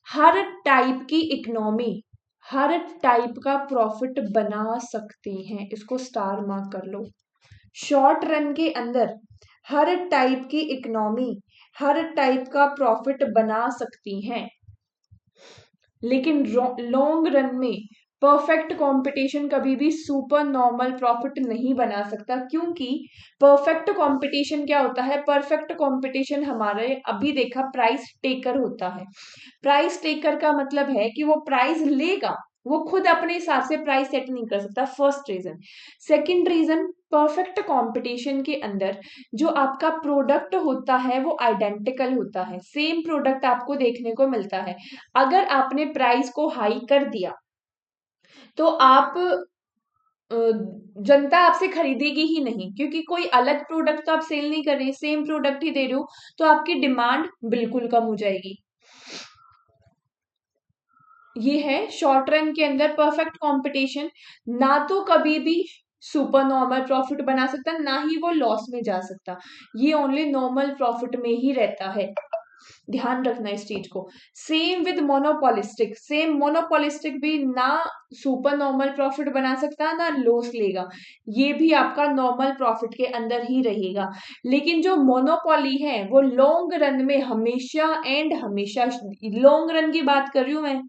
A: हर टाइप की इकोनॉमी हर टाइप का प्रॉफिट बना सकती हैं, इसको स्टार मार्क कर लो। शॉर्ट रन के अंदर हर टाइप की इकोनॉमी हर टाइप का प्रॉफिट बना सकती हैं, लेकिन लॉन्ग रन में परफेक्ट कंपटीशन कभी भी सुपर नॉर्मल प्रॉफिट नहीं बना सकता। क्योंकि परफेक्ट कंपटीशन क्या होता है? परफेक्ट कंपटीशन हमारे अभी देखा प्राइस टेकर होता है। प्राइस टेकर का मतलब है कि वो प्राइस लेगा, वो खुद अपने हिसाब से प्राइस सेट नहीं कर सकता। First reason. Second reason, perfect competition के अंदर जो आपका प्रोडक्ट होता है वो आइडेंटिकल होता है, सेम प्रोडक्ट आपको देखने को मिलता है। अगर आपने प्राइस को हाई कर दिया तो आप जनता आपसे खरीदेगी ही नहीं, क्योंकि कोई अलग प्रोडक्ट तो आप सेल नहीं कर रहे, सेम प्रोडक्ट ही दे रहे हो, तो आपकी डिमांड बिल्कुल कम हो जाएगी। ये है शॉर्ट रन के अंदर परफेक्ट कंपटीशन ना तो कभी भी सुपर नॉर्मल प्रॉफिट बना सकता, ना ही वो लॉस में जा सकता। ये ओनली नॉर्मल प्रॉफिट में ही रहता है, ध्यान रखना इस चीज को। Same with monopolistic, same monopolistic भी ना सुपर नॉर्मल प्रॉफिट बना सकता ना लॉस लेगा, ये भी आपका नॉर्मल प्रॉफिट के अंदर ही रहेगा। लेकिन जो मोनोपोली है वो लॉन्ग रन में हमेशा एंड हमेशा, लॉन्ग रन की बात कर रही हूं मैं,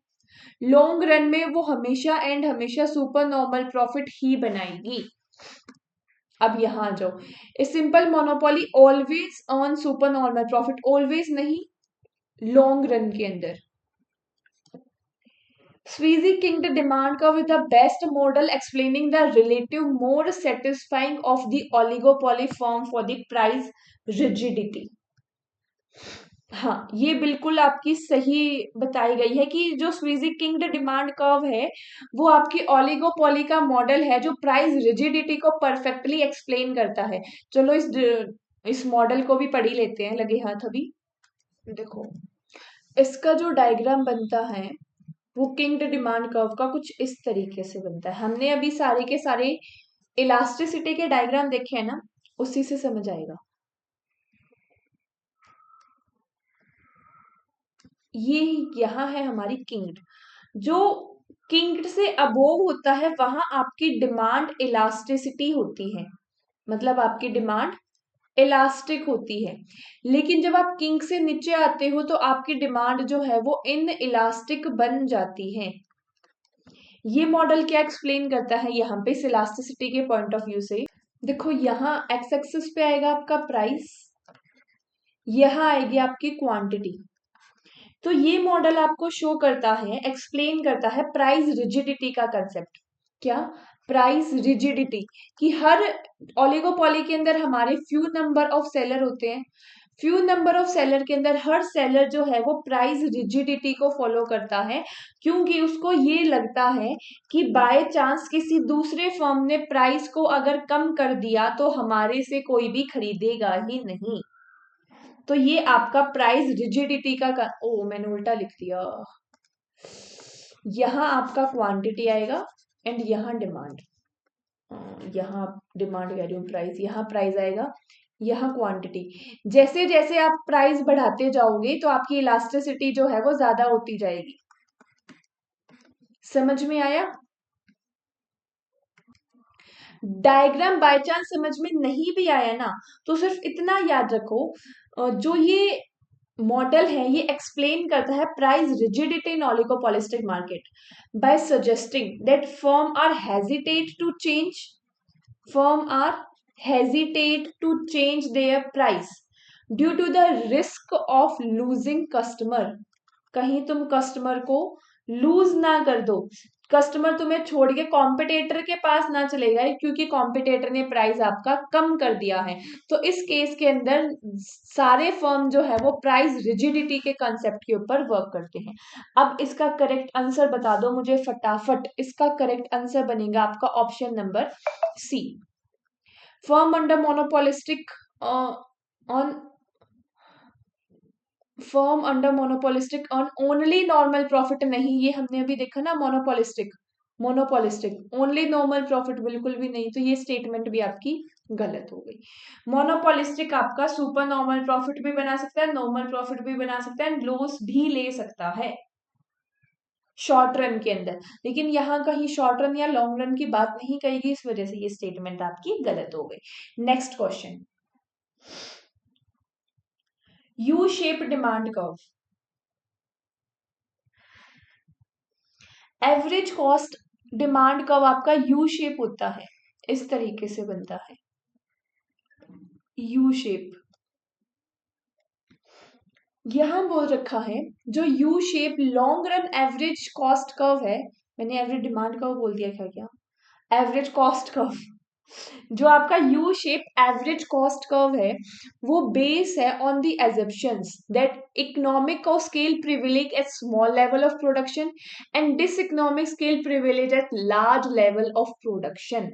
A: लॉन्ग रन में वो हमेशा एंड हमेशा सुपर नॉर्मल प्रॉफिट ही बनाएगी। अब यहां आ जाओ, a simple monopoly always earn super normal profit, always नहीं, लॉन्ग रन के अंदर। Sweezy King the demand curve is the best model explaining the relative more satisfying of the oligopoly form for the price rigidity. हाँ, ये बिल्कुल आपकी सही बताई गई है कि जो स्वीजी किंग डिमांड कर्व है वो आपकी ओलिगोपोली का मॉडल है जो प्राइस रिजिडिटी को परफेक्टली एक्सप्लेन करता है। चलो इस मॉडल को भी पढ़ ही लेते हैं, लगे हाथ अभी। देखो, इसका जो डायग्राम बनता है वो किंग डिमांड कर्व का कुछ इस तरीके से बनता है। हमने अभी सारे के सारे इलास्टिसिटी के डायग्राम देखे हैं ना, उसी से समझ आएगा। ये यहाँ है हमारी किंग, जो किंग से अबोव होता है वहां आपकी डिमांड इलास्टिसिटी होती है, मतलब आपकी डिमांड इलास्टिक होती है। लेकिन जब आप किंग से नीचे आते हो तो आपकी डिमांड जो है वो इन इलास्टिक बन जाती है। ये मॉडल क्या एक्सप्लेन करता है यहाँ पे इलास्टिसिटी के पॉइंट ऑफ व्यू से? देखो, यहाँ एक्स एक्सिस पे आएगा आपका प्राइस, यहाँ आएगी आपकी क्वांटिटी। तो ये मॉडल आपको शो करता है, एक्सप्लेन करता है प्राइस रिजिडिटी का कंसेप्ट। क्या? प्राइस रिजिडिटी, कि हर ओलिगोपॉली के अंदर हमारे फ्यू नंबर ऑफ सेलर होते हैं, फ्यू नंबर ऑफ सेलर के अंदर हर सेलर जो है वो प्राइस रिजिडिटी को फॉलो करता है, क्योंकि उसको ये लगता है कि बाय चांस किसी दूसरे फर्म ने प्राइस को अगर कम कर दिया तो हमारे से कोई भी खरीदेगा ही नहीं। तो ये आपका प्राइस रिजिडिटी का ओ मैंने उल्टा लिख दिया। यहाँ आपका क्वांटिटी आएगा एंड यहाँ डिमांड, यहाँ डिमांड कह रही हूँ, प्राइस, यहाँ प्राइस आएगा, यहाँ क्वांटिटी। जैसे जैसे आप प्राइस बढ़ाते जाओगे तो आपकी इलास्टिसिटी जो है वो ज्यादा होती जाएगी। समझ में आया? डायग्राम बाय चांस समझ में नहीं भी आया ना, तो सिर्फ इतना याद रखो, जो ये मॉडल है ये एक्सप्लेन करता है price rigidity in oligopolistic market by suggesting that firm are hesitate to change their price due to the risk of losing customer। कहीं तुम कस्टमर को लूज ना कर दो, कस्टमर तुम्हें छोड़ के कॉम्पिटेटर के पास ना चले गए क्योंकि कॉम्पिटेटर ने प्राइस आपका कम कर दिया है। तो इस केस के अंदर सारे फर्म जो है वो प्राइस रिजिडिटी के कंसेप्ट के ऊपर वर्क करते हैं। अब इसका करेक्ट आंसर बता दो मुझे फटाफट। इसका करेक्ट आंसर बनेगा आपका option number c. Firm under monopolistic on firm under monopolistic on only normal profit नहीं, ये हमने अभी देखा ना, मोनोपोलिस्टिक ओनली नॉर्मल प्रॉफिट बिल्कुल भी नहीं, तो ये स्टेटमेंट भी आपकी गलत हो गई। मोनोपोलिस्टिक आपका सुपर नॉर्मल प्रॉफिट भी बना सकता है, नॉर्मल प्रॉफिट भी बना सकता है, लॉस भी ले सकता है शॉर्ट रन के अंदर, लेकिन यहाँ कहीं शॉर्ट रन या लॉन्ग रन की बात नहीं कहेगी, इस वजह से ये स्टेटमेंट आपकी गलत हो गई। Next question, U shape demand curve. Average cost demand curve आपका यू शेप होता है, इस तरीके से बनता है, यू शेप। यहां बोल रखा है जो U shape long run average cost curve है, मैंने एवरेज डिमांड कर्व बोल दिया क्या, एवरेज कॉस्ट कर्व, जो आपका U shape average cost curve है वो बेस है on the assumptions that economic of scale privilege at small level of production and diseconomic scale privilege at large level of production.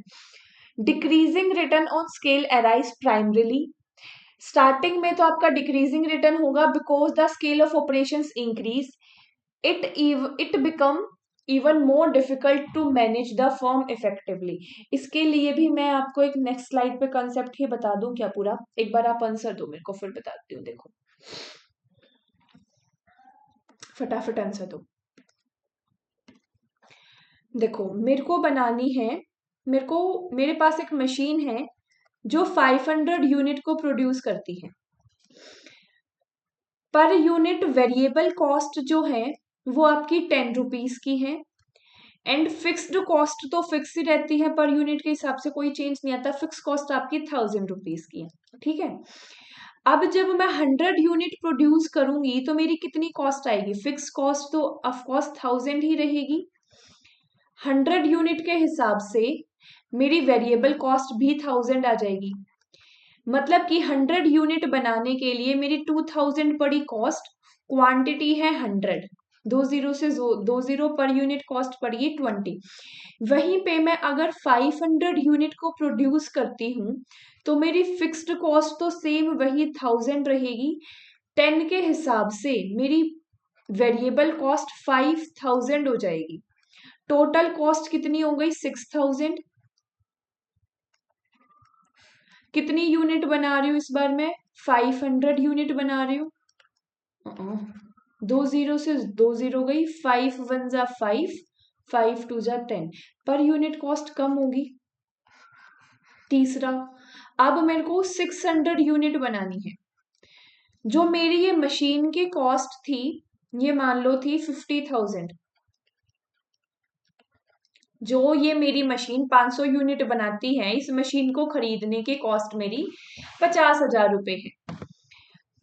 A: Decreasing return on scale arise primarily, starting में तो आपका decreasing return होगा because the scale of operations increase, it become even more difficult to manage the firm effectively. इसके लिए भी मैं आपको एक नेक्स्ट स्लाइड पे कंसेप्ट ही बता दूं क्या पूरा, एक बार आप आंसर दो मेरे को फिर बताती हूँ। देखो फटाफट आंसर दो। देखो मेरे को बनानी है, मेरे पास एक मशीन है जो 500 यूनिट को प्रोड्यूस करती है। पर यूनिट वेरिएबल कॉस्ट जो है वो आपकी 10 रुपीज की है एंड फिक्स्ड कॉस्ट तो फिक्स ही रहती है, पर यूनिट के हिसाब से कोई चेंज नहीं आता, फिक्स कॉस्ट आपकी 1000 रुपीज की है। ठीक है, अब जब मैं 100 यूनिट प्रोड्यूस करूंगी तो मेरी कितनी कॉस्ट आएगी, फिक्स कॉस्ट तो ऑफकोर्स 1000 ही रहेगी, 100 यूनिट के हिसाब से मेरी वेरिएबल कॉस्ट भी 1000 आ जाएगी। मतलब कि 100 यूनिट बनाने के लिए मेरी 2000 पड़ी कॉस्ट, क्वांटिटी है 100, 2 जीरो पर यूनिट कॉस्ट पड़ी 20। वहीं पे मैं अगर 500 यूनिट को प्रोड्यूस करती हूँ तो मेरी फिक्स्ड कॉस्ट तो सेम वही 1000 रहेगी, 10 के हिसाब से मेरी वेरिएबल कॉस्ट 5000 हो जाएगी, टोटल कॉस्ट कितनी हो गई 6000। कितनी यूनिट बना रही हूँ इस बार मैं, 500 यूनिट बना रही हूँ, 2 जीरो से 2 जीरो गई, 5 1 जा 5, 5 2 जा 10, पर यूनिट कॉस्ट कम होगी। तीसरा, अब मेरे को 600 यूनिट बनानी है, जो मेरी ये मशीन की कॉस्ट थी ये मान लो थी 50,000, जो ये मेरी मशीन 500 यूनिट बनाती है, इस मशीन को खरीदने की कॉस्ट मेरी 50,000 रुपए है।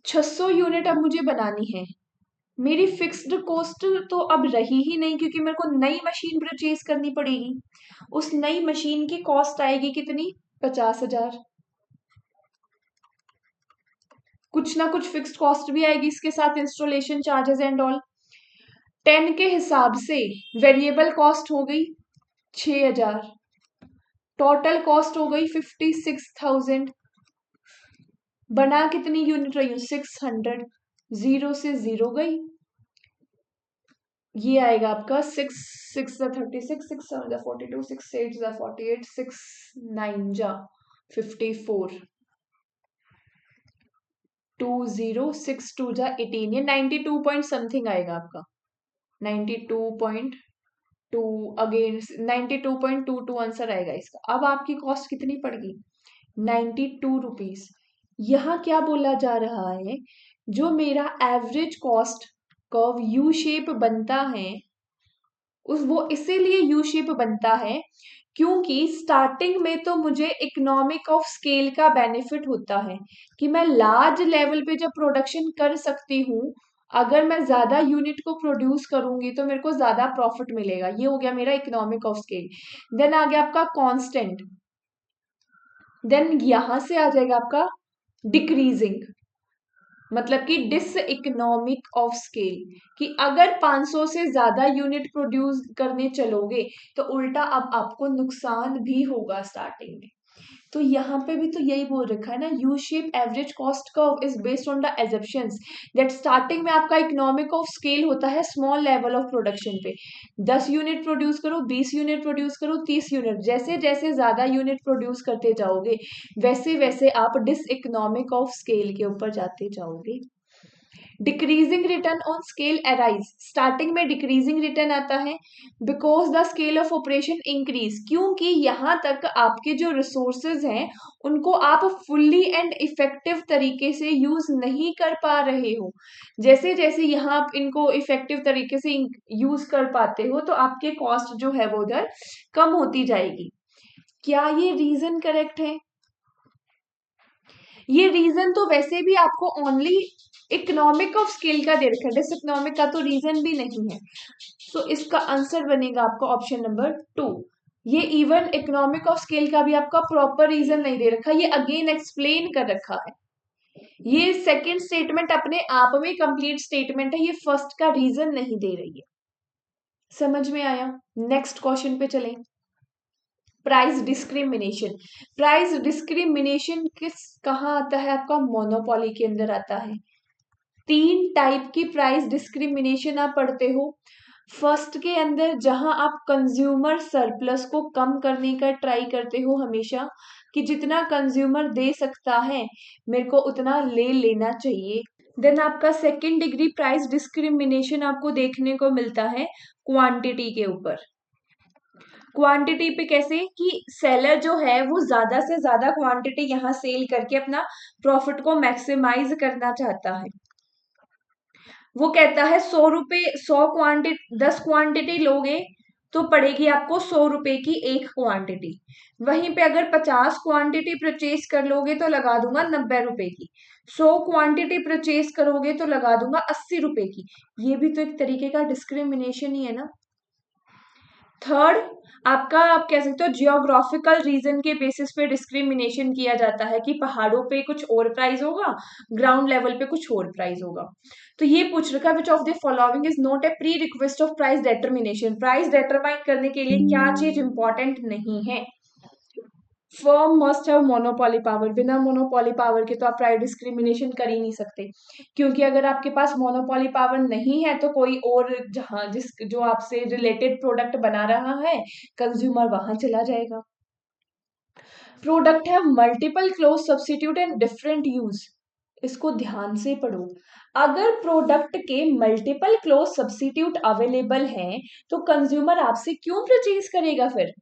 A: 600 यूनिट अब मुझे बनानी है, मेरी फिक्स्ड कॉस्ट तो अब रही ही नहीं क्योंकि मेरे को नई मशीन परचेज करनी पड़ेगी, उस नई मशीन की कॉस्ट आएगी कितनी 50,000, कुछ ना कुछ फिक्स्ड कॉस्ट भी आएगी इसके साथ, इंस्टॉलेशन चार्जेस एंड ऑल। 10 के हिसाब से वेरिएबल कॉस्ट हो गई 6000, टोटल कॉस्ट हो गई 56,000, बना कितनी यूनिट रही हूँ? 600। 0 से 0 गई, ये आएगा आपका 6 6 36, 6 7 42, 6 8 48, 6 9 54, 20, 6 2 18, ये 92 पॉइंट समथिंग आएगा आपका। 92.2, अगेन 92.22 आंसर आएगा इसका। अब आपकी कॉस्ट कितनी पड़ गई? 92 रुपीज। यहाँ क्या बोला जा रहा है, जो मेरा average cost curve U shape बनता है, उस वो इसीलिए यू शेप बनता है क्योंकि स्टार्टिंग में तो मुझे इकोनॉमिक ऑफ स्केल का बेनिफिट होता है कि मैं लार्ज लेवल पे जब प्रोडक्शन कर सकती हूँ, अगर मैं ज्यादा यूनिट को प्रोड्यूस करूंगी तो मेरे को ज्यादा प्रॉफिट मिलेगा। ये हो गया मेरा इकोनॉमिक ऑफ स्केल। देन आ गया आपका कांस्टेंट। देन यहां से आ जाएगा आपका डिक्रीजिंग, मतलब कि डिस इकोनॉमिक ऑफ स्केल, कि अगर 500 से ज्यादा यूनिट प्रोड्यूस करने चलोगे तो उल्टा अब आपको नुकसान भी होगा स्टार्टिंग में। तो यहाँ पे भी तो यही बोल रखा है ना, you shape average cost curve is based on the assumptions that starting में आपका इकोनॉमिक ऑफ स्केल होता है स्मॉल लेवल ऑफ प्रोडक्शन पे। 10 यूनिट प्रोड्यूस करो, 20 यूनिट प्रोड्यूस करो, 30 यूनिट, जैसे जैसे ज्यादा यूनिट प्रोड्यूस करते जाओगे वैसे वैसे आप डिस इकोनॉमिक ऑफ स्केल के ऊपर जाते जाओगे। Decreasing return on scale arise, starting में डिक्रीजिंग रिटर्न आता है because the scale of operation increase, क्योंकि यहां तक आपके जो रिसोर्सेज हैं उनको आप फुल्ली एंड इफेक्टिव तरीके से यूज नहीं कर पा रहे हो। जैसे जैसे यहाँ आप इनको इफेक्टिव तरीके से यूज कर पाते हो तो आपके कॉस्ट जो है वो उधर कम होती जाएगी। क्या ये रीजन करेक्ट है? ये रीजन तो वैसे भी आपको ओनली इकोनॉमिक ऑफ स्केल का दे रखा है, डिस इकोनॉमिक का तो रीजन भी नहीं है। तो इसका आंसर बनेगा आपका ऑप्शन नंबर 2। ये इवन इकोनॉमिक ऑफ स्केल का भी आपका प्रॉपर रीजन नहीं दे रखा, ये अगेन एक्सप्लेन कर रखा है। ये सेकंड स्टेटमेंट अपने आप में कंप्लीट स्टेटमेंट है, ये फर्स्ट का रीजन नहीं दे रही है। समझ में आया? नेक्स्ट क्वेश्चन पे चलें। Price discrimination. प्राइस डिस्क्रिमिनेशन कहाँ आता है आपका? मोनोपोली के अंदर आता है। 3 टाइप की प्राइस डिस्क्रिमिनेशन आप पढ़ते हो। फर्स्ट के अंदर जहां आप कंज्यूमर सरप्लस को कम करने का ट्राई करते हो हमेशा, कि जितना कंज्यूमर दे सकता है मेरे को उतना ले लेना चाहिए। देन आपका सेकेंड डिग्री प्राइस डिस्क्रिमिनेशन आपको देखने को मिलता है क्वांटिटी के ऊपर। क्वांटिटी पे कैसे, कि सेलर जो है वो ज्यादा से ज्यादा क्वांटिटी यहाँ सेल करके अपना प्रॉफिट को मैक्सिमाइज करना चाहता है। वो कहता है 100 रुपए, 100 क्वांटिटी, 10 क्वांटिटी लोगे तो पड़ेगी आपको 100 रुपए की एक क्वांटिटी। वहीं पे अगर 50 क्वांटिटी परचेज कर लोगे तो लगा दूंगा 90 रुपए की। 100 क्वांटिटी परचेज करोगे तो लगा दूंगा 80 रुपए की। ये भी तो एक तरीके का डिस्क्रिमिनेशन ही है ना। थर्ड, आपका आप कह सकते हो जियोग्राफिकल रीजन के बेसिस पे डिस्क्रिमिनेशन किया जाता है, कि पहाड़ों पे कुछ और प्राइस होगा, ग्राउंड लेवल पे कुछ और प्राइस होगा। तो ये पूछ रखा है विच of the following is not a pre request of price determination, price determine करने के लिए क्या चीज इंपॉर्टेंट नहीं है। Firm must have monopoly power, बिना मोनोपोली पावर के तो आप प्राइस डिस्क्रिमिनेशन कर ही नहीं सकते, क्योंकि अगर आपके पास मोनोपोली पावर नहीं है तो कोई और जहां जिस जो आपसे रिलेटेड प्रोडक्ट बना रहा है कंज्यूमर वहां चला जाएगा। प्रोडक्ट है multiple close substitute and different use, इसको ध्यान से पढ़ो। अगर प्रोडक्ट के मल्टीपल क्लोज सब्सिट्यूट अवेलेबल हैं तो कंज्यूमर आपसे क्यों परचेज करेगा फिर?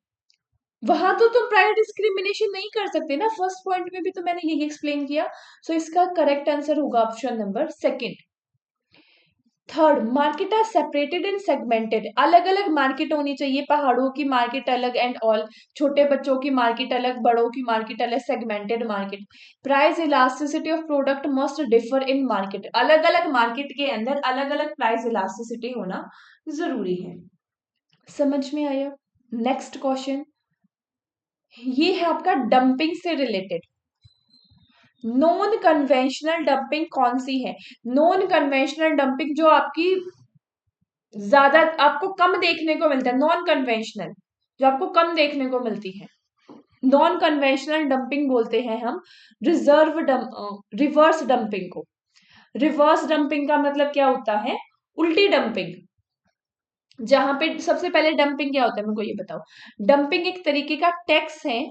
A: वहां तो तुम प्राइस डिस्क्रिमिनेशन नहीं कर सकते ना। फर्स्ट पॉइंट में भी तो मैंने यही एक्सप्लेन किया। सो इसका करेक्ट आंसर होगा option number second. Third, market are separated and segmented, अलग अलग मार्केट होनी चाहिए, पहाड़ों की मार्केट अलग एंड ऑल, छोटे बच्चों की मार्केट अलग, बड़ों की मार्केट अलग, segmented market. Price elasticity of product must differ in market, अलग अलग मार्केट के अंदर अलग अलग प्राइस इलास्टिसिटी होना जरूरी है। समझ में आया? नेक्स्ट क्वेश्चन, ये है आपका डंपिंग से रिलेटेड। नॉन कन्वेंशनल डंपिंग कौन सी है? नॉन कन्वेंशनल डंपिंग जो आपकी ज्यादा आपको कम देखने को मिलता है, नॉन कन्वेंशनल जो आपको कम देखने को मिलती है। नॉन कन्वेंशनल डंपिंग बोलते हैं हम रिवर्स डंपिंग को। रिवर्स डंपिंग का मतलब क्या होता है? उल्टी डंपिंग। जहां पे सबसे पहले डंपिंग क्या होता है मेरे को ये बताओ। डंपिंग एक तरीके का टैक्स है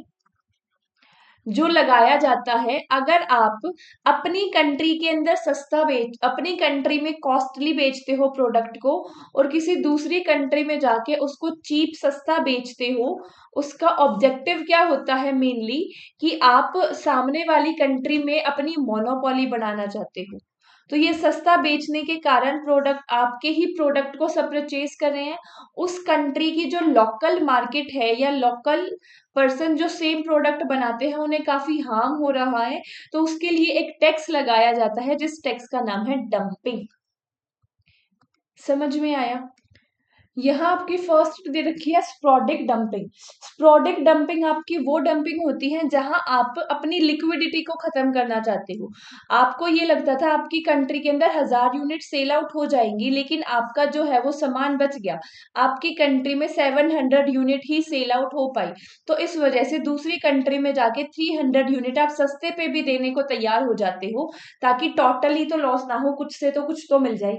A: जो लगाया जाता है अगर आप अपनी कंट्री के अंदर सस्ता बेच अपनी कंट्री में कॉस्टली बेचते हो प्रोडक्ट को और किसी दूसरी कंट्री में जाके उसको चीप सस्ता बेचते हो। उसका ऑब्जेक्टिव क्या होता है मेनली कि आप सामने वाली कंट्री में अपनी मोनोपोली बनाना चाहते हो। तो ये सस्ता बेचने के कारण प्रोडक्ट आपके ही प्रोडक्ट को सब परचेज कर रहे हैं। उस कंट्री की जो लोकल मार्केट है या लोकल पर्सन जो सेम प्रोडक्ट बनाते हैं उन्हें काफी हार्म हो रहा है। तो उसके लिए एक टैक्स लगाया जाता है जिस टैक्स का नाम है डंपिंग। समझ में आया? यहाँ आपकी फर्स्ट दे रखी है स्प्रोडिक डंपिंग। स्प्रोडिक डंपिंग आपकी वो डंपिंग होती है जहां आप अपनी लिक्विडिटी को खत्म करना चाहते हो। आपको ये लगता था आपकी कंट्री के अंदर 1000 यूनिट सेल आउट हो जाएंगी लेकिन आपका जो है वो सामान बच गया। आपकी कंट्री में 700 यूनिट ही सेल आउट हो पाई। तो इस वजह से दूसरी कंट्री में जाके 300 यूनिट आप सस्ते पे भी देने को तैयार हो जाते हो ताकि टोटली तो लॉस ना हो, कुछ से तो कुछ तो मिल जाए।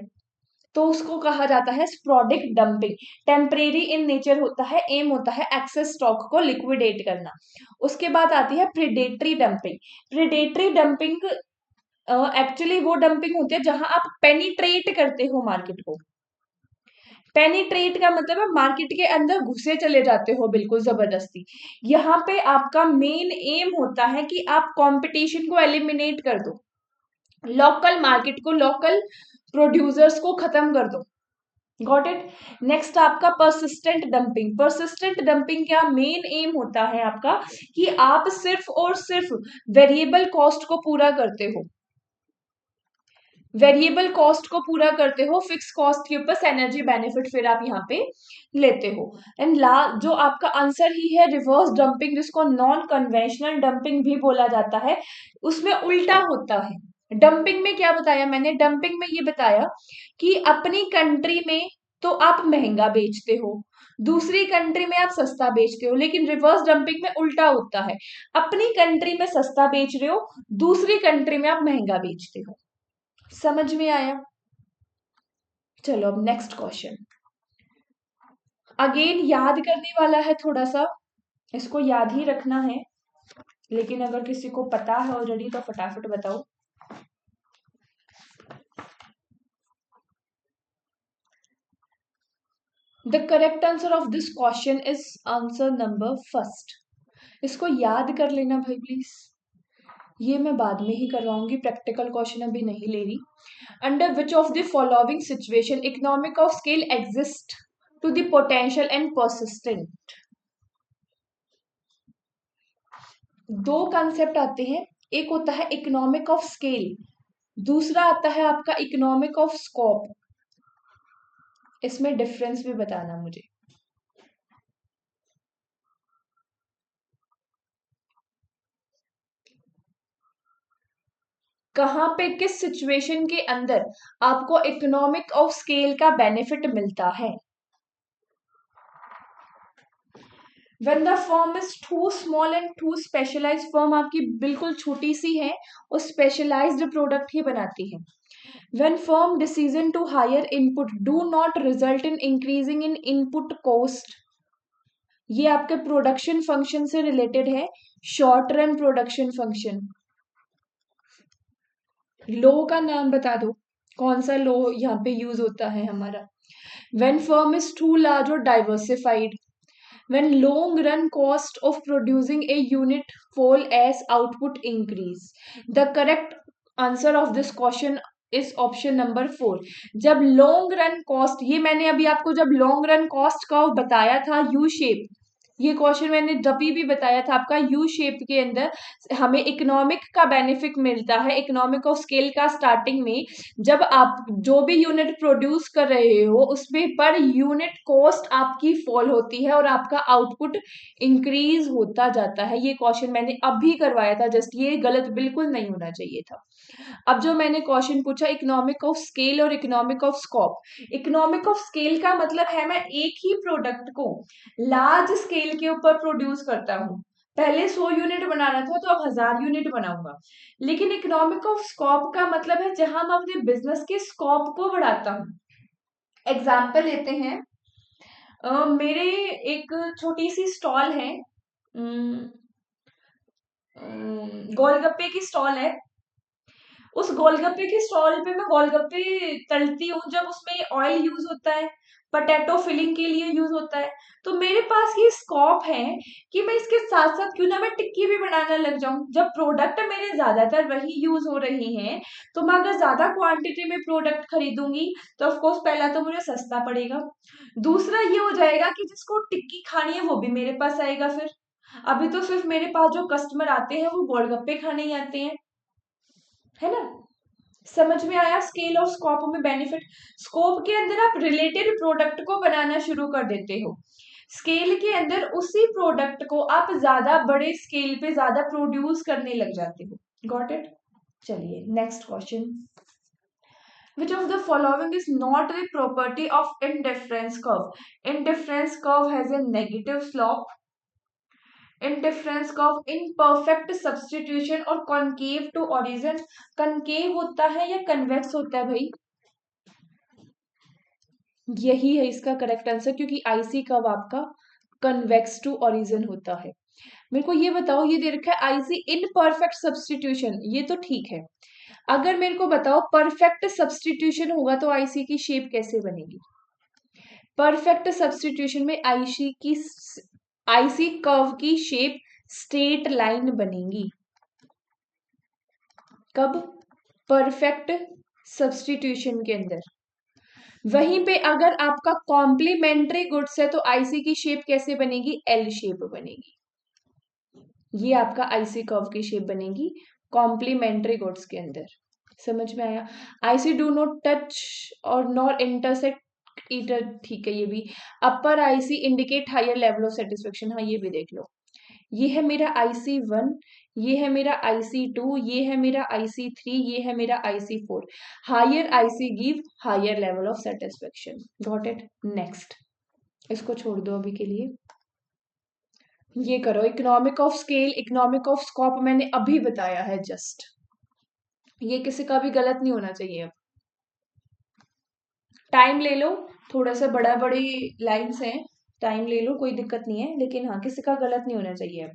A: तो उसको कहा जाता है स्प्रोडिक डंपिंग। टेम्परेरी इन नेचर होता है, एम होता है एक्सेस स्टॉक को लिक्विडेट करना। उसके बाद आती है predatory dumping. Predatory dumping actually वो डंपिंग होती है जहां आप पेनिट्रेट करते हो मार्केट को। पेनिट्रेट का मतलब है मार्केट के अंदर घुसे चले जाते हो बिल्कुल जबरदस्ती। यहाँ पे आपका मेन एम होता है कि आप कंपटीशन को एलिमिनेट कर दो, लोकल मार्केट को, लोकल प्रोड्यूसर्स को खत्म कर दो। Got it? नेक्स्ट आपका परसिस्टेंट डंपिंग। परसिस्टेंट डंपिंग क्या मेन एम होता है आपका कि आप सिर्फ और सिर्फ वेरिएबल कॉस्ट को पूरा करते हो। वेरिएबल कॉस्ट को पूरा करते हो, फिक्स कॉस्ट के ऊपर एनर्जी बेनिफिट फिर आप यहाँ पे लेते हो। एंड ला जो आपका आंसर ही है रिवर्स डंपिंग, जिसको नॉन कन्वेंशनल डंपिंग भी बोला जाता है। उसमें उल्टा होता है। डंपिंग में क्या बताया मैंने? डंपिंग में ये बताया कि अपनी कंट्री में तो आप महंगा बेचते हो, दूसरी कंट्री में आप सस्ता बेचते हो। लेकिन रिवर्स डंपिंग में उल्टा होता है, अपनी कंट्री में सस्ता बेच रहे हो, दूसरी कंट्री में आप महंगा बेचते हो। समझ में आया? चलो अब नेक्स्ट क्वेश्चन। अगेन याद करने वाला है थोड़ा सा, इसको याद ही रखना है। लेकिन अगर किसी को पता है ऑलरेडी तो फटाफट बताओ। The correct answer of this question is answer number first. इसको याद कर लेना भाई प्लीज। ये मैं बाद में ही करवाऊंगी, प्रैक्टिकल क्वेश्चन अभी नहीं ले रही। Under which of the following situation economic of scale exist to the potential and persistent. दो कंसेप्ट आते हैं, एक होता है इकोनॉमिक ऑफ स्केल, दूसरा आता है आपका इकोनॉमिक ऑफ स्कोप। इसमें डिफरेंस भी बताना मुझे। कहां पे किस सिचुएशन के अंदर आपको इकोनॉमिक ऑफ स्केल का बेनिफिट मिलता है? When the firm is too small and too specialized, firm आपकी बिल्कुल छोटी सी है और स्पेशलाइज्ड प्रोडक्ट ही बनाती है। When firm decision to hire input do not result in increasing in input cost, ये आपके प्रोडक्शन फंक्शन से रिलेटेड है, शॉर्ट रन प्रोडक्शन फंक्शन। लो का नाम बता दो, कौन सा लो यहाँ पे यूज होता है हमारा? When firm is too large or diversified, when long run cost of producing a unit fall as output increase. The correct answer of this question इस ऑप्शन नंबर 4। जब लॉन्ग रन कॉस्ट, ये मैंने अभी आपको जब लॉन्ग रन कॉस्ट का बताया था यू शेप, ये क्वेश्चन मैंने जभी भी बताया था आपका यू शेप के अंदर हमें इकोनॉमिक का बेनिफिट मिलता है, इकोनॉमिक ऑफ स्केल का स्टार्टिंग में। जब आप जो भी यूनिट प्रोड्यूस कर रहे हो उसमें पर यूनिट कॉस्ट आपकी फॉल होती है और आपका आउटपुट इंक्रीज होता जाता है। ये क्वेश्चन मैंने अभी करवाया था जस्ट, ये गलत बिल्कुल नहीं होना चाहिए था। अब जो मैंने क्वेश्चन पूछा इकोनॉमिक ऑफ स्केल और economic of scope. Economic of scale का मतलब है मैं एक ही प्रोडक्ट को लार्ज स्केल के ऊपर प्रोड्यूस करता हूँ, पहले 100 यूनिट बनाना था तो अब 1000 यूनिट बनाऊंगा। लेकिन इकोनॉमिक ऑफ स्कोप का मतलब है जहां मैं अपने बिजनेस के स्कोप को बढ़ाता हूँ। एग्जाम्पल लेते हैं, मेरे एक छोटी सी स्टॉल है, गोलगप्पे की स्टॉल है। उस गोलगप्पे के स्टॉल पे मैं गोलगप्पे तलती हूँ, जब उसमें ऑयल यूज होता है, पोटैटो फिलिंग के लिए यूज होता है। तो मेरे पास ये स्कोप है कि मैं इसके साथ साथ क्यों ना मैं टिक्की भी बनाने लग जाऊं। जब प्रोडक्ट मेरे ज्यादातर वही यूज हो रहे हैं, तो मैं अगर ज्यादा क्वांटिटी में प्रोडक्ट खरीदूंगी तो ऑफ कोर्स पहला तो मुझे सस्ता पड़ेगा, दूसरा ये हो जाएगा कि जिसको टिक्की खानी है वो भी मेरे पास आएगा। फिर अभी तो सिर्फ मेरे पास जो कस्टमर आते हैं वो गोलगप्पे खाने ही आते हैं, है ना। समझ में आया स्केल और स्कोप में बेनिफिट। स्कोप के अंदर आप रिलेटेड प्रोडक्ट को बनाना शुरू कर देते हो, स्केल के अंदर उसी प्रोडक्ट को आप ज्यादा बड़े स्केल पे ज्यादा प्रोड्यूस करने लग जाते हो। Got it. चलिए next question. Which of the following is not the property of indifference curve? Indifference curve has a negative slope. Indifference curve imperfect substitution और concave to origin। concave होता है या convex होता है भाई? यही है इसका करेक्ट आंसर, क्योंकि आईसी कर्व आपका कन्वेक्स टू ओरिजिन होता है। मेरे को ये बताओ, ये दे रखा है आईसी इन परफेक्ट सब्सटीट्यूशन, ये तो ठीक है। अगर मेरे को बताओ परफेक्ट सब्सटीट्यूशन होगा तो आईसी की शेप कैसे बनेगी? परफेक्ट सब्सटीट्यूशन में आईसी कर्व की शेप स्ट्रेट लाइन बनेगी। कब? परफेक्ट सब्सटीट्यूशन के अंदर। वहीं पे अगर आपका कॉम्प्लीमेंट्री गुड्स है तो आईसी की शेप कैसे बनेगी? एल शेप बनेगी। ये आपका आईसी कर्व की शेप बनेगी कॉम्प्लीमेंट्री गुड्स के अंदर। समझ में आया? आईसी डू नॉट टच और नॉर इंटरसेक्ट ईटर, ठीक है ये भी। Upper IC indicate higher level of satisfaction, हाँ ये भी देख लो। ये है मेरा IC1, ये है मेरा IC2, ये है मेरा IC3, ये है मेरा IC4। Higher IC give higher level of satisfaction. Got it. Next, इसको छोड़ दो अभी के लिए। ये करो, economic of scale, economic of scope मैंने अभी बताया है जस्ट। ये किसी का भी गलत नहीं होना चाहिए। अब टाइम ले लो, थोड़ा सा बड़ा बड़ी लाइन्स हैं, टाइम ले लो, कोई दिक्कत नहीं है, लेकिन हाँ किसी का गलत नहीं होना चाहिए अब।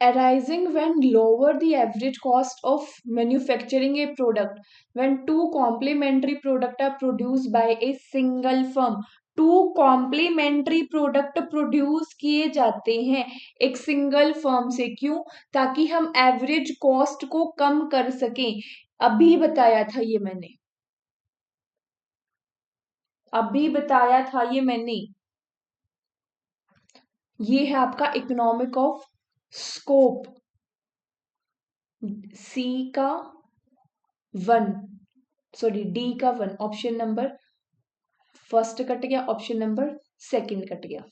A: Arising when lower the average cost of manufacturing a product, when two complementary products are produced by a single firm। Two complementary product produce किए जाते हैं एक सिंगल फर्म से, क्यों? ताकि हम एवरेज कॉस्ट को कम कर सकें। अभी बताया था ये मैंने, अभी बताया था ये मैंने। ये है आपका इकोनॉमिक ऑफ स्कोप, सी का 1, सॉरी डी का 1, ऑप्शन नंबर फर्स्ट कट गया, ऑप्शन नंबर सेकंड कट गया।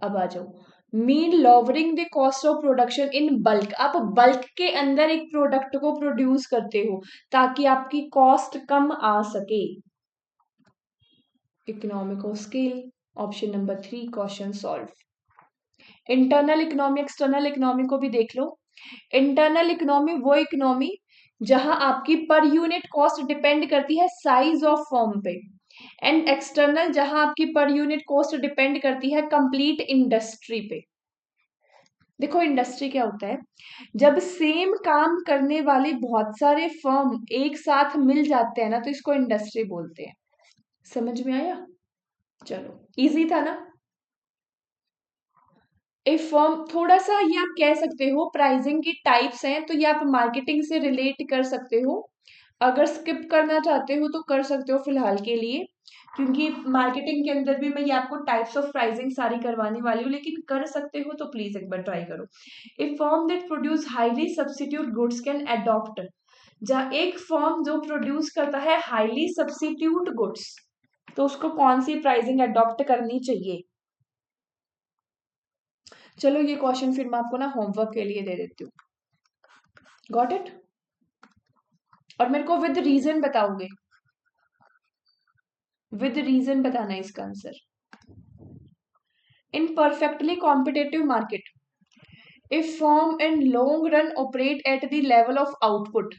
A: अब आ जाओ, mean lowering the cost of production in bulk. आप बल्क के अंदर एक प्रोडक्ट को प्रोड्यूस करते हो ताकि आपकी कॉस्ट कम आ सके। Economic of scale, option number 3, question solve. Internal economy, external economy को भी देख लो। इंटरनल इकोनॉमी वो इकोनॉमी जहां आपकी पर यूनिट कॉस्ट डिपेंड करती है साइज ऑफ फर्म पे, एंड एक्सटर्नल जहां आपकी पर यूनिट कॉस्ट डिपेंड करती है कंप्लीट इंडस्ट्री पे। देखो इंडस्ट्री क्या होता है, जब सेम काम करने वाले बहुत सारे फर्म एक साथ मिल जाते हैं ना तो इसको इंडस्ट्री बोलते हैं। समझ में आया? चलो इजी था ना। ए फर्म, थोड़ा सा ये आप कह सकते हो प्राइसिंग की टाइप्स हैं, तो ये आप मार्केटिंग से रिलेट कर सकते हो। अगर स्किप करना चाहते हो तो कर सकते हो फिलहाल के लिए, क्योंकि मार्केटिंग के अंदर भी मैं ये आपको टाइप्स ऑफ प्राइसिंग सारी करवाने वाली हूँ, लेकिन कर सकते हो तो प्लीज एक बार ट्राई करो। A firm that produce highly substitute goods can adopt, जहाँ एक फर्म जो प्रोड्यूस करता है हाईली सब्स्टिट्यूट गुड्स, तो उसको कौन सी प्राइसिंग अडॉप्ट करनी चाहिए। चलो ये क्वेश्चन फिर मैं आपको ना होमवर्क के लिए दे देती हूँ। Got it? और मेरे को विद रीजन बताओगे, विद रीजन बताना है इसका answer. In perfectly competitive market, if firm in long run operate at the level of output,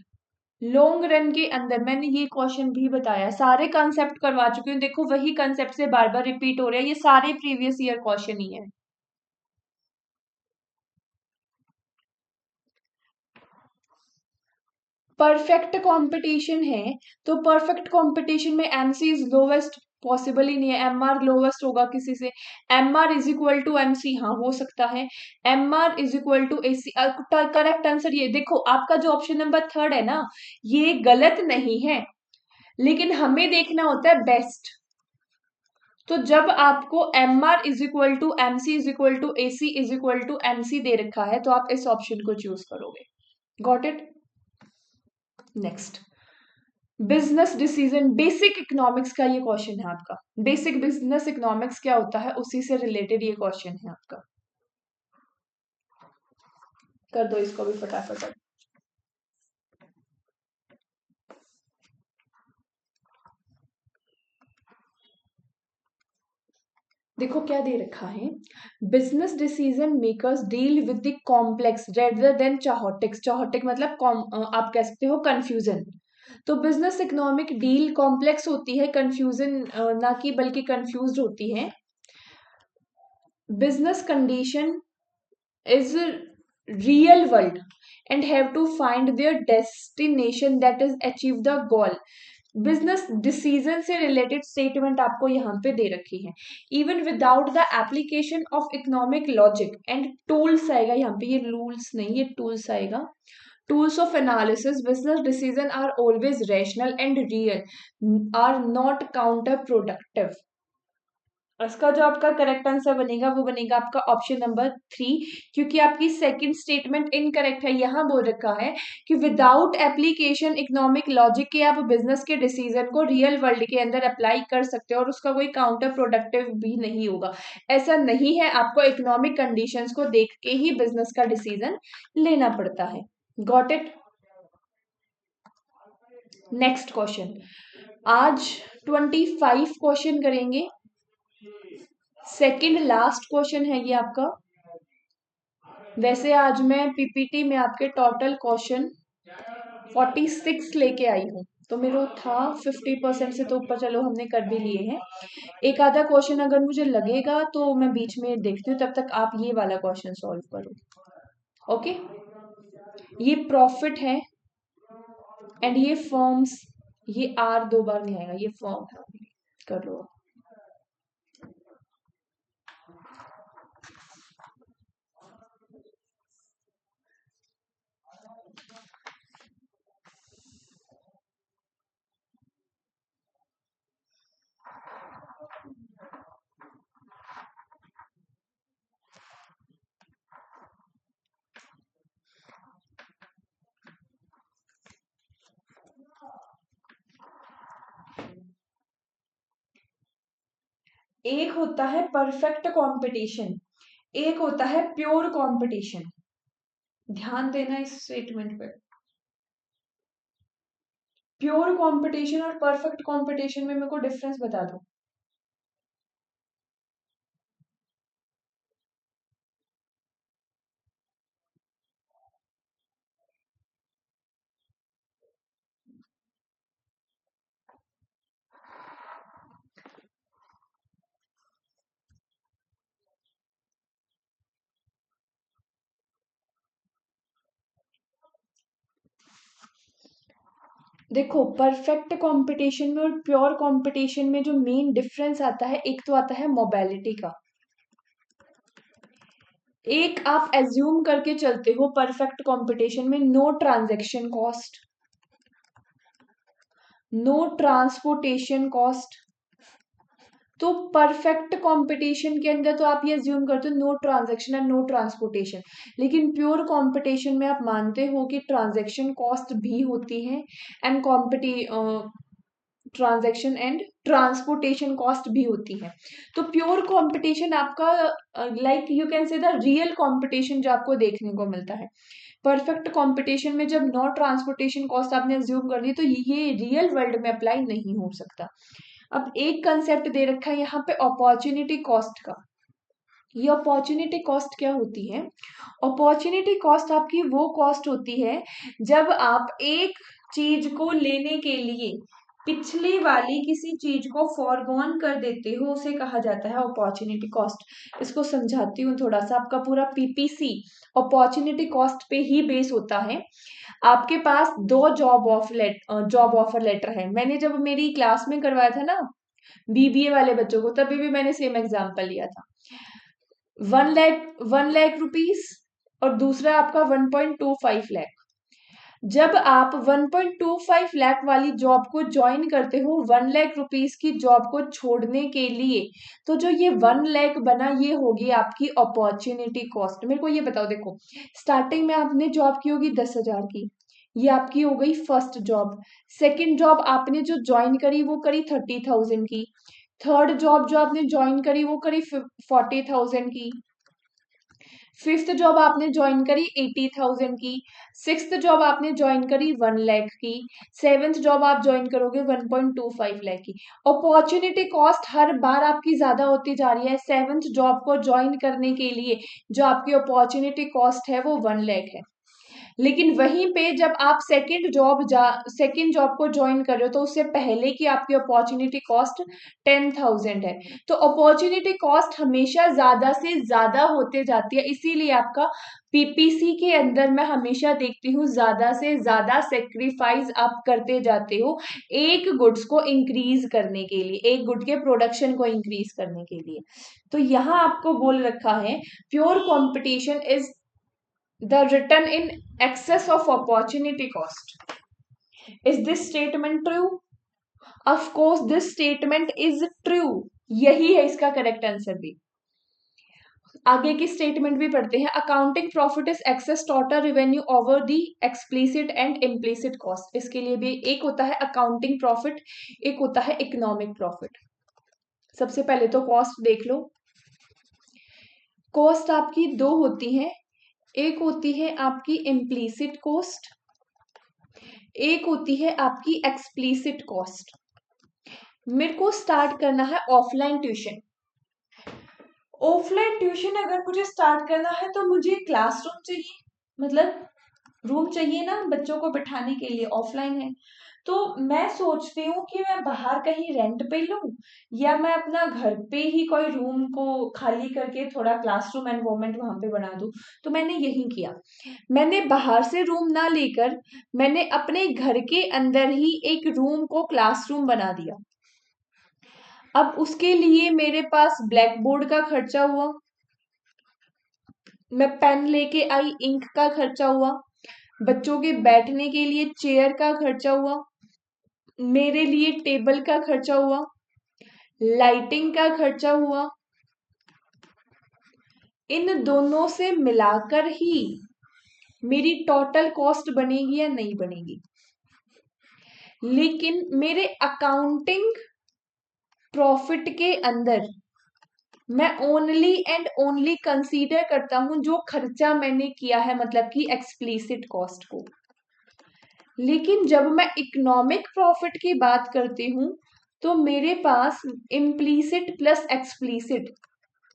A: long run के अंदर मैंने ये क्वेश्चन भी बताया, सारे कंसेप्ट करवा चुकी हूँ, देखो वही कंसेप्ट से बार बार रिपीट हो रहा है, ये सारे प्रीवियस ईयर क्वेश्चन ही है। परफेक्ट कंपटीशन है, तो परफेक्ट कंपटीशन में एमसी इज लोवेस्ट पॉसिबल ही नहीं है, एमआर लोवेस्ट होगा किसी से। MR is equal to MC, हाँ हो सकता है। MR is equal to AC, correct answer ये देखो, आपका जो ऑप्शन नंबर थर्ड है ना, ये गलत नहीं है, लेकिन हमें देखना होता है बेस्ट। तो जब आपको M R is equal to M C is equal to A C is equal to M C दे रखा है, तो आप इस ऑप्शन को चूज करोगे। Got it? Next, business decision, basic economics का ये क्वेश्चन है आपका। बेसिक बिजनेस इकोनॉमिक्स क्या होता है, उसी से रिलेटेड ये क्वेश्चन है आपका। कर दो इसको भी फटाफट। देखो क्या दे रखा है, business decision makers deal with the complex rather than chaotics. Chaotic मतलब आप कह सकते हो कंफ्यूजन। तो बिजनेस इकोनॉमिक डील कॉम्प्लेक्स होती है, कंफ्यूजन ना कि बल्कि कंफ्यूज होती है। Business condition is real world and have to find their destination, that is achieve the goal। Business decision से रिलेटेड स्टेटमेंट आपको यहाँ पे दे रखी है। Even without the application of economic logic and tools आएगा यहाँ पे, ये रूल्स नहीं, ये टूल्स आएगा। Tools of analysis, business decision are always rational and real, are not counter productive. इसका जो आपका करेक्ट आंसर बनेगा वो बनेगा आपका ऑप्शन नंबर 3, क्योंकि आपकी सेकंड स्टेटमेंट इनकरेक्ट है। यहां बोल रखा है कि विदाउट एप्लीकेशन इकोनॉमिक लॉजिक के आप बिजनेस के डिसीजन को रियल वर्ल्ड के अंदर अप्लाई कर सकते हो और उसका कोई काउंटर प्रोडक्टिव भी नहीं होगा। ऐसा नहीं है, आपको इकोनॉमिक कंडीशंस को देख के ही बिजनेस का डिसीजन लेना पड़ता है। Got it? नेक्स्ट क्वेश्चन, आज 25 क्वेश्चन करेंगे, सेकंड लास्ट क्वेश्चन है ये आपका। वैसे आज मैं पीपीटी में आपके टोटल क्वेश्चन 46 लेके आई हूँ, तो मेरा था 50% से तो ऊपर, चलो हमने कर भी लिए हैं। एक आधा क्वेश्चन अगर मुझे लगेगा तो मैं बीच में देखती हूँ, तब तक आप ये वाला क्वेश्चन सॉल्व करो। ओके, ये प्रॉफिट है एंड ये फॉर्म्स, ये आर दो बार नहीं आएगा, ये फॉर्म है, कर लो। एक होता है परफेक्ट कंपटीशन, एक होता है प्योर कंपटीशन। ध्यान देना इस स्टेटमेंट पे। प्योर कंपटीशन और परफेक्ट कंपटीशन में मेरे को डिफरेंस बता दो। देखो, परफेक्ट कंपटीशन में और प्योर कंपटीशन में जो मेन डिफरेंस आता है, एक तो आता है मोबालिटी का। एक आप एज्यूम करके चलते हो परफेक्ट कंपटीशन में no transaction cost, no transportation cost. तो परफेक्ट कंपटीशन के अंदर तो आप ये अज्यूम करते हो no transaction and no transportation, लेकिन प्योर कंपटीशन में आप मानते हो कि ट्रांजैक्शन कॉस्ट भी होती है and transaction and transportation cost भी होती है। तो प्योर कंपटीशन आपका like you can say the real competition जो आपको देखने को मिलता है। परफेक्ट कंपटीशन में जब नो ट्रांसपोर्टेशन कॉस्ट आपने अज्यूम कर ली तो ये रियल वर्ल्ड में अप्लाई नहीं हो सकता। अब एक कंसेप्ट दे रखा है यहाँ पे अपॉर्चुनिटी कॉस्ट का। ये अपॉर्चुनिटी कॉस्ट क्या होती है? अपॉर्चुनिटी कॉस्ट आपकी वो कॉस्ट होती है जब आप एक चीज को लेने के लिए पिछली वाली किसी चीज को फॉरगॉन कर देते हो, उसे कहा जाता है अपॉर्चुनिटी कॉस्ट। इसको समझाती हूँ थोड़ा सा। आपका पूरा पीपीसी अपॉर्चुनिटी कॉस्ट पे ही बेस होता है। आपके पास दो जॉब ऑफर लेटर है। मैंने जब मेरी क्लास में करवाया था ना बीबीए वाले बच्चों को, तभी भी मैंने सेम एग्जांपल लिया था। 1 लाख रुपीस और दूसरा आपका 1.25 लाख। जब आप 1.25 लाख वाली जॉब को ज्वाइन करते हो 1 लाख रुपीस की जॉब को छोड़ने के लिए, तो जो ये 1 लाख बना ये होगी आपकी अपॉर्चुनिटी कॉस्ट। मेरे को ये बताओ, देखो स्टार्टिंग में आपने जॉब की होगी 10,000 की, ये आपकी हो गई फर्स्ट जॉब। सेकंड जॉब आपने जो ज्वाइन करी वो करी 30,000 की। थर्ड जॉब जो आपने ज्वाइन करी वो करी 40,000 की। फिफ्थ जॉब आपने ज्वाइन करी 80,000 की। सिक्स्थ जॉब आपने ज्वाइन करी 1 लाख की। सेवेंथ जॉब आप ज्वाइन करोगे 1.25 लाख की। अपॉर्चुनिटी कॉस्ट हर बार आपकी ज्यादा होती जा रही है। सेवेंथ जॉब को ज्वाइन करने के लिए जो आपकी अपॉर्चुनिटी कॉस्ट है वो 1 लाख है। लेकिन वहीं पे जब आप सेकंड जॉब को ज्वाइन कर रहे हो तो उससे पहले की आपकी अपॉर्चुनिटी कॉस्ट 10,000 है। तो अपॉर्चुनिटी कॉस्ट हमेशा ज्यादा से ज्यादा होते जाती है, इसीलिए आपका पीपीसी के अंदर मैं हमेशा देखती हूँ ज्यादा से ज्यादा सेक्रीफाइस आप करते जाते हो एक गुड्स को इंक्रीज करने के लिए, एक गुड के प्रोडक्शन को इंक्रीज करने के लिए। तो यहाँ आपको बोल रखा है pure competition is the return in excess of opportunity cost. Is this statement true? Of course this statement is true. यही है इसका करेक्ट आंसर भी। आगे की स्टेटमेंट भी पढ़ते हैं। Accounting profit is excess total revenue over the explicit and implicit cost. इसके लिए भी एक होता है अकाउंटिंग प्रॉफिट, एक होता है इकोनॉमिक प्रॉफिट। सबसे पहले तो कॉस्ट देख लो। कॉस्ट आपकी दो होती है, एक होती है आपकी इम्प्लिसिट कॉस्ट, एक होती है आपकी एक्सप्लिसिट कॉस्ट। मेरे को स्टार्ट करना है ऑफलाइन ट्यूशन। ऑफलाइन ट्यूशन अगर मुझे स्टार्ट करना है तो मुझे क्लासरूम चाहिए, मतलब रूम चाहिए ना बच्चों को बिठाने के लिए। ऑफलाइन है तो मैं सोचती हूँ कि मैं बाहर कहीं रेंट पे लूं या मैं अपना घर पे ही कोई रूम को खाली करके थोड़ा क्लासरूम एनवायरनमेंट वहां पे बना दूं। तो मैंने यही किया, मैंने बाहर से रूम ना लेकर मैंने अपने घर के अंदर ही एक रूम को क्लासरूम बना दिया। अब उसके लिए मेरे पास ब्लैक बोर्ड का खर्चा हुआ, मैं पेन लेके आई, इंक का खर्चा हुआ, बच्चों के बैठने के लिए चेयर का खर्चा हुआ, मेरे लिए टेबल का खर्चा हुआ, लाइटिंग का खर्चा हुआ। इन दोनों से मिलाकर ही मेरी टोटल कॉस्ट बनेगी या नहीं बनेगी। लेकिन मेरे अकाउंटिंग प्रॉफिट के अंदर मैं ओनली एंड ओनली कंसीडर करता हूं जो खर्चा मैंने किया है, मतलब कि एक्सप्लिसिट कॉस्ट को। लेकिन जब मैं इकोनॉमिक प्रॉफिट की बात करती हूं तो मेरे पास इम्प्लीसिट प्लस एक्सप्लिसिट,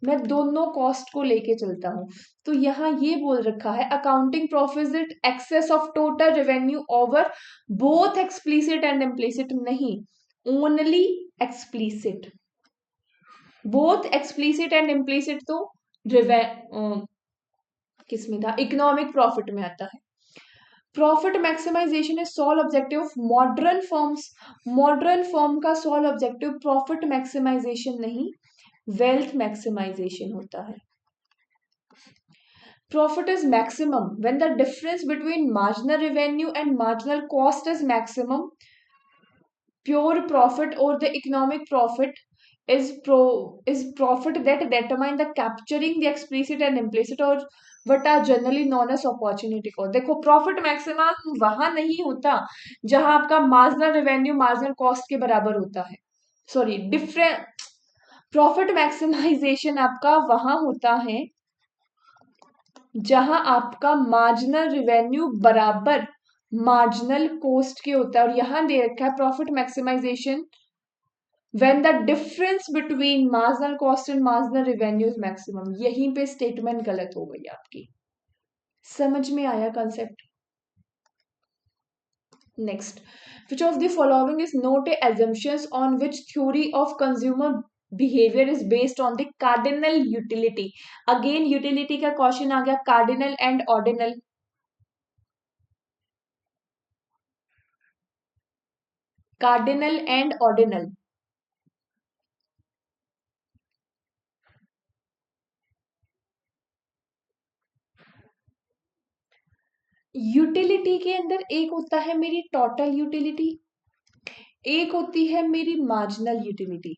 A: मैं दोनों कॉस्ट को लेके चलता हूं। तो यहाँ ये बोल रखा है accounting profit excess of total revenue over both explicit and implicit, नहीं, only explicit. Both explicit and implicit तो किसमें था, इकोनॉमिक प्रॉफिट में आता है। Profit maximisation is sole objective of modern firms. Modern firm का सोल ऑब्जेक्टिव प्रॉफिट मैक्सिमाइजेशन नहीं, वेल्थ मैक्सिमाइजेशन होता है। Profit is maximum when the difference between marginal revenue and marginal cost is maximum. Pure profit or the economic profit is profit that determine the capturing the explicit and implicit or what are generally known as opportunity cost. देखो profit maximum वहां नहीं होता जहां आपका marginal revenue marginal cost के बराबर होता है, सॉरी डिफरेंट। प्रॉफिट मैक्सिमाइजेशन आपका वहां होता है जहां आपका मार्जिनल रेवेन्यू बराबर मार्जिनल कॉस्ट के होता है, और यहां दे रखा है profit maximisation when the difference between marginal cost and marginal revenue is maximum। यहीं पे स्टेटमेंट गलत हो गई आपकी। समझ में आया concept? Next, which of the following is not a assumptions on which theory of consumer behavior is based on the cardinal utility। Again utility का क्वेश्चन आ गया, cardinal and ordinal. Cardinal and ordinal, utility के अंदर एक होता है मेरी total utility, एक होती है मेरी मार्जिनल यूटिलिटी।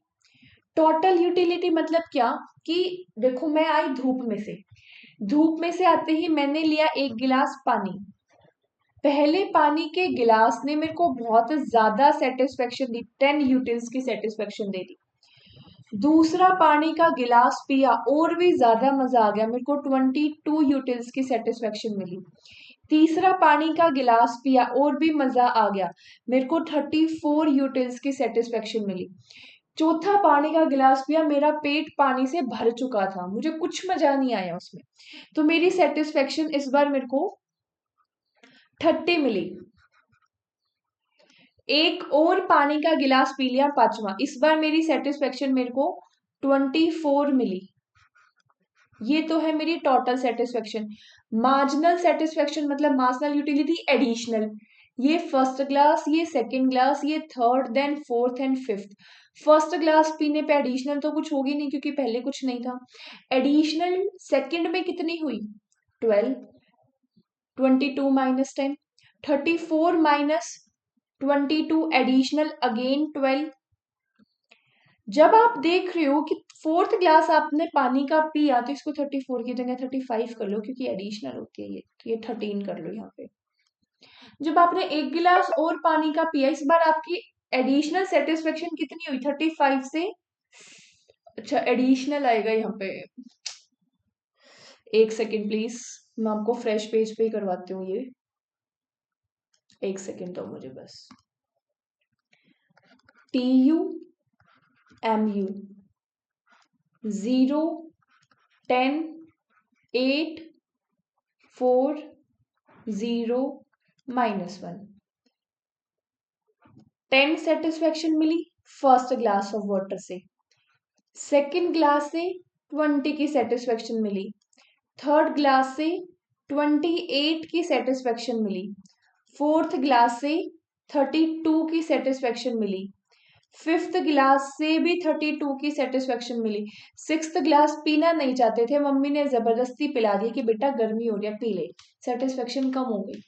A: टोटल यूटिलिटी मतलब क्या कि देखो मैं आई धूप में से, धूप में से आते ही मैंने लिया एक गिलास पानी। पहले पानी के गिलास ने मेरे को बहुत ज्यादा सेटिस्फेक्शन दी, 10 यूटिल्स की सेटिस्फेक्शन दे दी। दूसरा पानी का गिलास पिया और भी ज्यादा मजा आ गया, मेरे को 22 यूटिल्स की सेटिस्फेक्शन मिली। तीसरा पानी का गिलास पिया और भी मजा आ गया, मेरे को 34 यूटिल्स की सेटिस्फेक्शन मिली। चौथा पानी का गिलास पिया, मेरा पेट पानी से भर चुका था, मुझे कुछ मजा नहीं आया उसमें, तो मेरी सेटिस्फेक्शन इस बार मेरे को 30 मिली। एक और पानी का गिलास पी लिया पांचवा, इस बार मेरी सेटिस्फेक्शन मेरे को 24 मिली। ये तो है मेरी टोटल सेटिस्फेक्शन। मार्जिनल सेटिस्फेक्शन मतलब मार्जिनल यूटिलिटी एडिशनल, ये फर्स्ट ग्लास, ये सेकंड ग्लास, ये third, then fourth and fifth. First glass पीने पे एडिशनल तो कुछ होगी नहीं क्योंकि पहले कुछ नहीं था। एडिशनल सेकंड में कितनी हुई? 12, 22 माइनस 10, 34 माइनस 22 एडिशनल अगेन 12। जब आप देख रहे हो कि फोर्थ ग्लास आपने पानी का पिया तो इसको 34 की जगह 35 कर लो क्योंकि एडिशनल होती है ये, तो ये 13 कर लो यहाँ पे। जब आपने एक गिलास और पानी का पिया, इस बार आपकी एडिशनल सेटिस्फेक्शन कितनी हुई? 35 से, अच्छा एडिशनल आएगा यहाँ पे, एक सेकेंड प्लीज, मैं आपको फ्रेश पेज पे ही करवाती हूँ ये, एक सेकेंड दो मुझे बस। TU MU 0, 10, 8, 4, 0, -1। 10 सेटिस्फेक्शन मिली फर्स्ट ग्लास ऑफ वाटर से, सेकेंड ग्लास से 20 की सेटिस्फेक्शन मिली, थर्ड ग्लास से 28 की सेटिस्फेक्शन मिली, फोर्थ ग्लास से 32 की सेटिस्फेक्शन मिली, फिफ्थ ग्लास से भी 32 की सेटिस्फेक्शन मिली। सिक्स्थ ग्लास पीना नहीं चाहते थे, मम्मी ने जबरदस्ती पिला दिया कि बेटा गर्मी हो रही है पी ले, सेटिस्फेक्शन कम हो गई।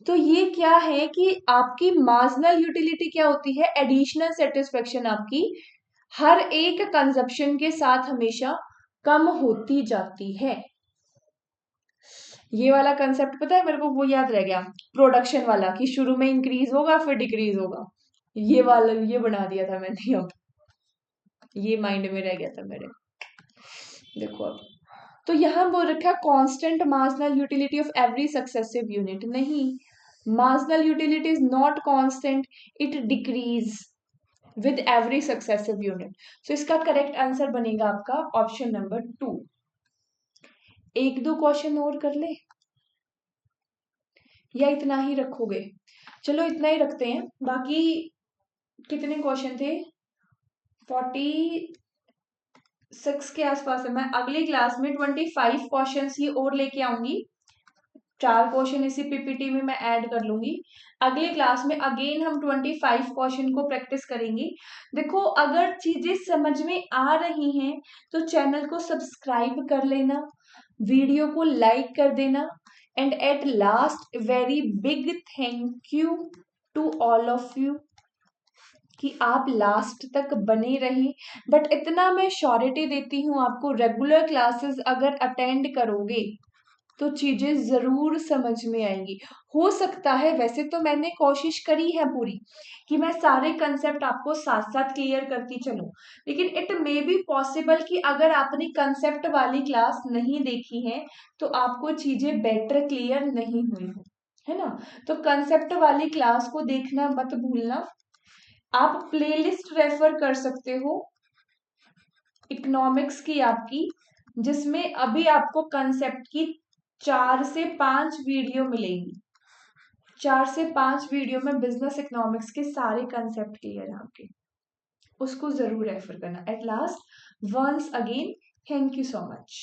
A: तो ये क्या है कि आपकी मार्जिनल यूटिलिटी क्या होती है? एडिशनल सेटिस्फेक्शन आपकी हर एक कंजप्शन के साथ हमेशा कम होती जाती है। ये वाला कंसेप्ट पता है मेरे को, वो याद रह गया प्रोडक्शन वाला कि शुरू में इंक्रीज होगा फिर डिक्रीज होगा, ये वाला ये बना दिया था मैंने, अब ये माइंड में रह गया था मेरे। देखो अब तो यहां बोल रखा है constant marginal utility of every successive unit, नहीं, marginal utility is not constant, it decrease with every successive unit. So इसका करेक्ट आंसर बनेगा आपका ऑप्शन नंबर 2। एक दो क्वेश्चन और कर ले या इतना ही रखोगे? चलो इतना ही रखते हैं, बाकी कितने क्वेश्चन थे? 46 के आसपास है। मैं अगली क्लास में 25 क्वेश्चन ही और लेके आऊंगी, 4 क्वेश्चन इसी पीपीटी में मैं ऐड कर लूंगी। अगली क्लास में अगेन हम 25 क्वेश्चन को प्रैक्टिस करेंगे। देखो अगर चीजें समझ में आ रही हैं तो चैनल को सब्सक्राइब कर लेना, वीडियो को लाइक कर देना, and at last very big thank you to all of you कि आप लास्ट तक बने रहें। बट इतना मैं श्योरिटी देती हूँ आपको, रेगुलर क्लासेस अगर अटेंड करोगे तो चीजें जरूर समझ में आएंगी। हो सकता है, वैसे तो मैंने कोशिश करी है पूरी कि मैं सारे कंसेप्ट आपको साथ साथ क्लियर करती चलूं, लेकिन इट मे बी पॉसिबल कि अगर आपने कंसेप्ट वाली क्लास नहीं देखी है तो आपको चीजें बेटर क्लियर नहीं हुई हो, है ना। तो कंसेप्ट वाली क्लास को देखना मत भूलना। आप प्लेलिस्ट रेफर कर सकते हो इकोनॉमिक्स की आपकी, जिसमें अभी आपको कंसेप्ट की 4 से 5 वीडियो मिलेंगी। 4 से 5 वीडियो में बिजनेस इकोनॉमिक्स के सारे कंसेप्ट क्लियर है आपके, उसको जरूर रेफर करना। At last, once again, thank you so much.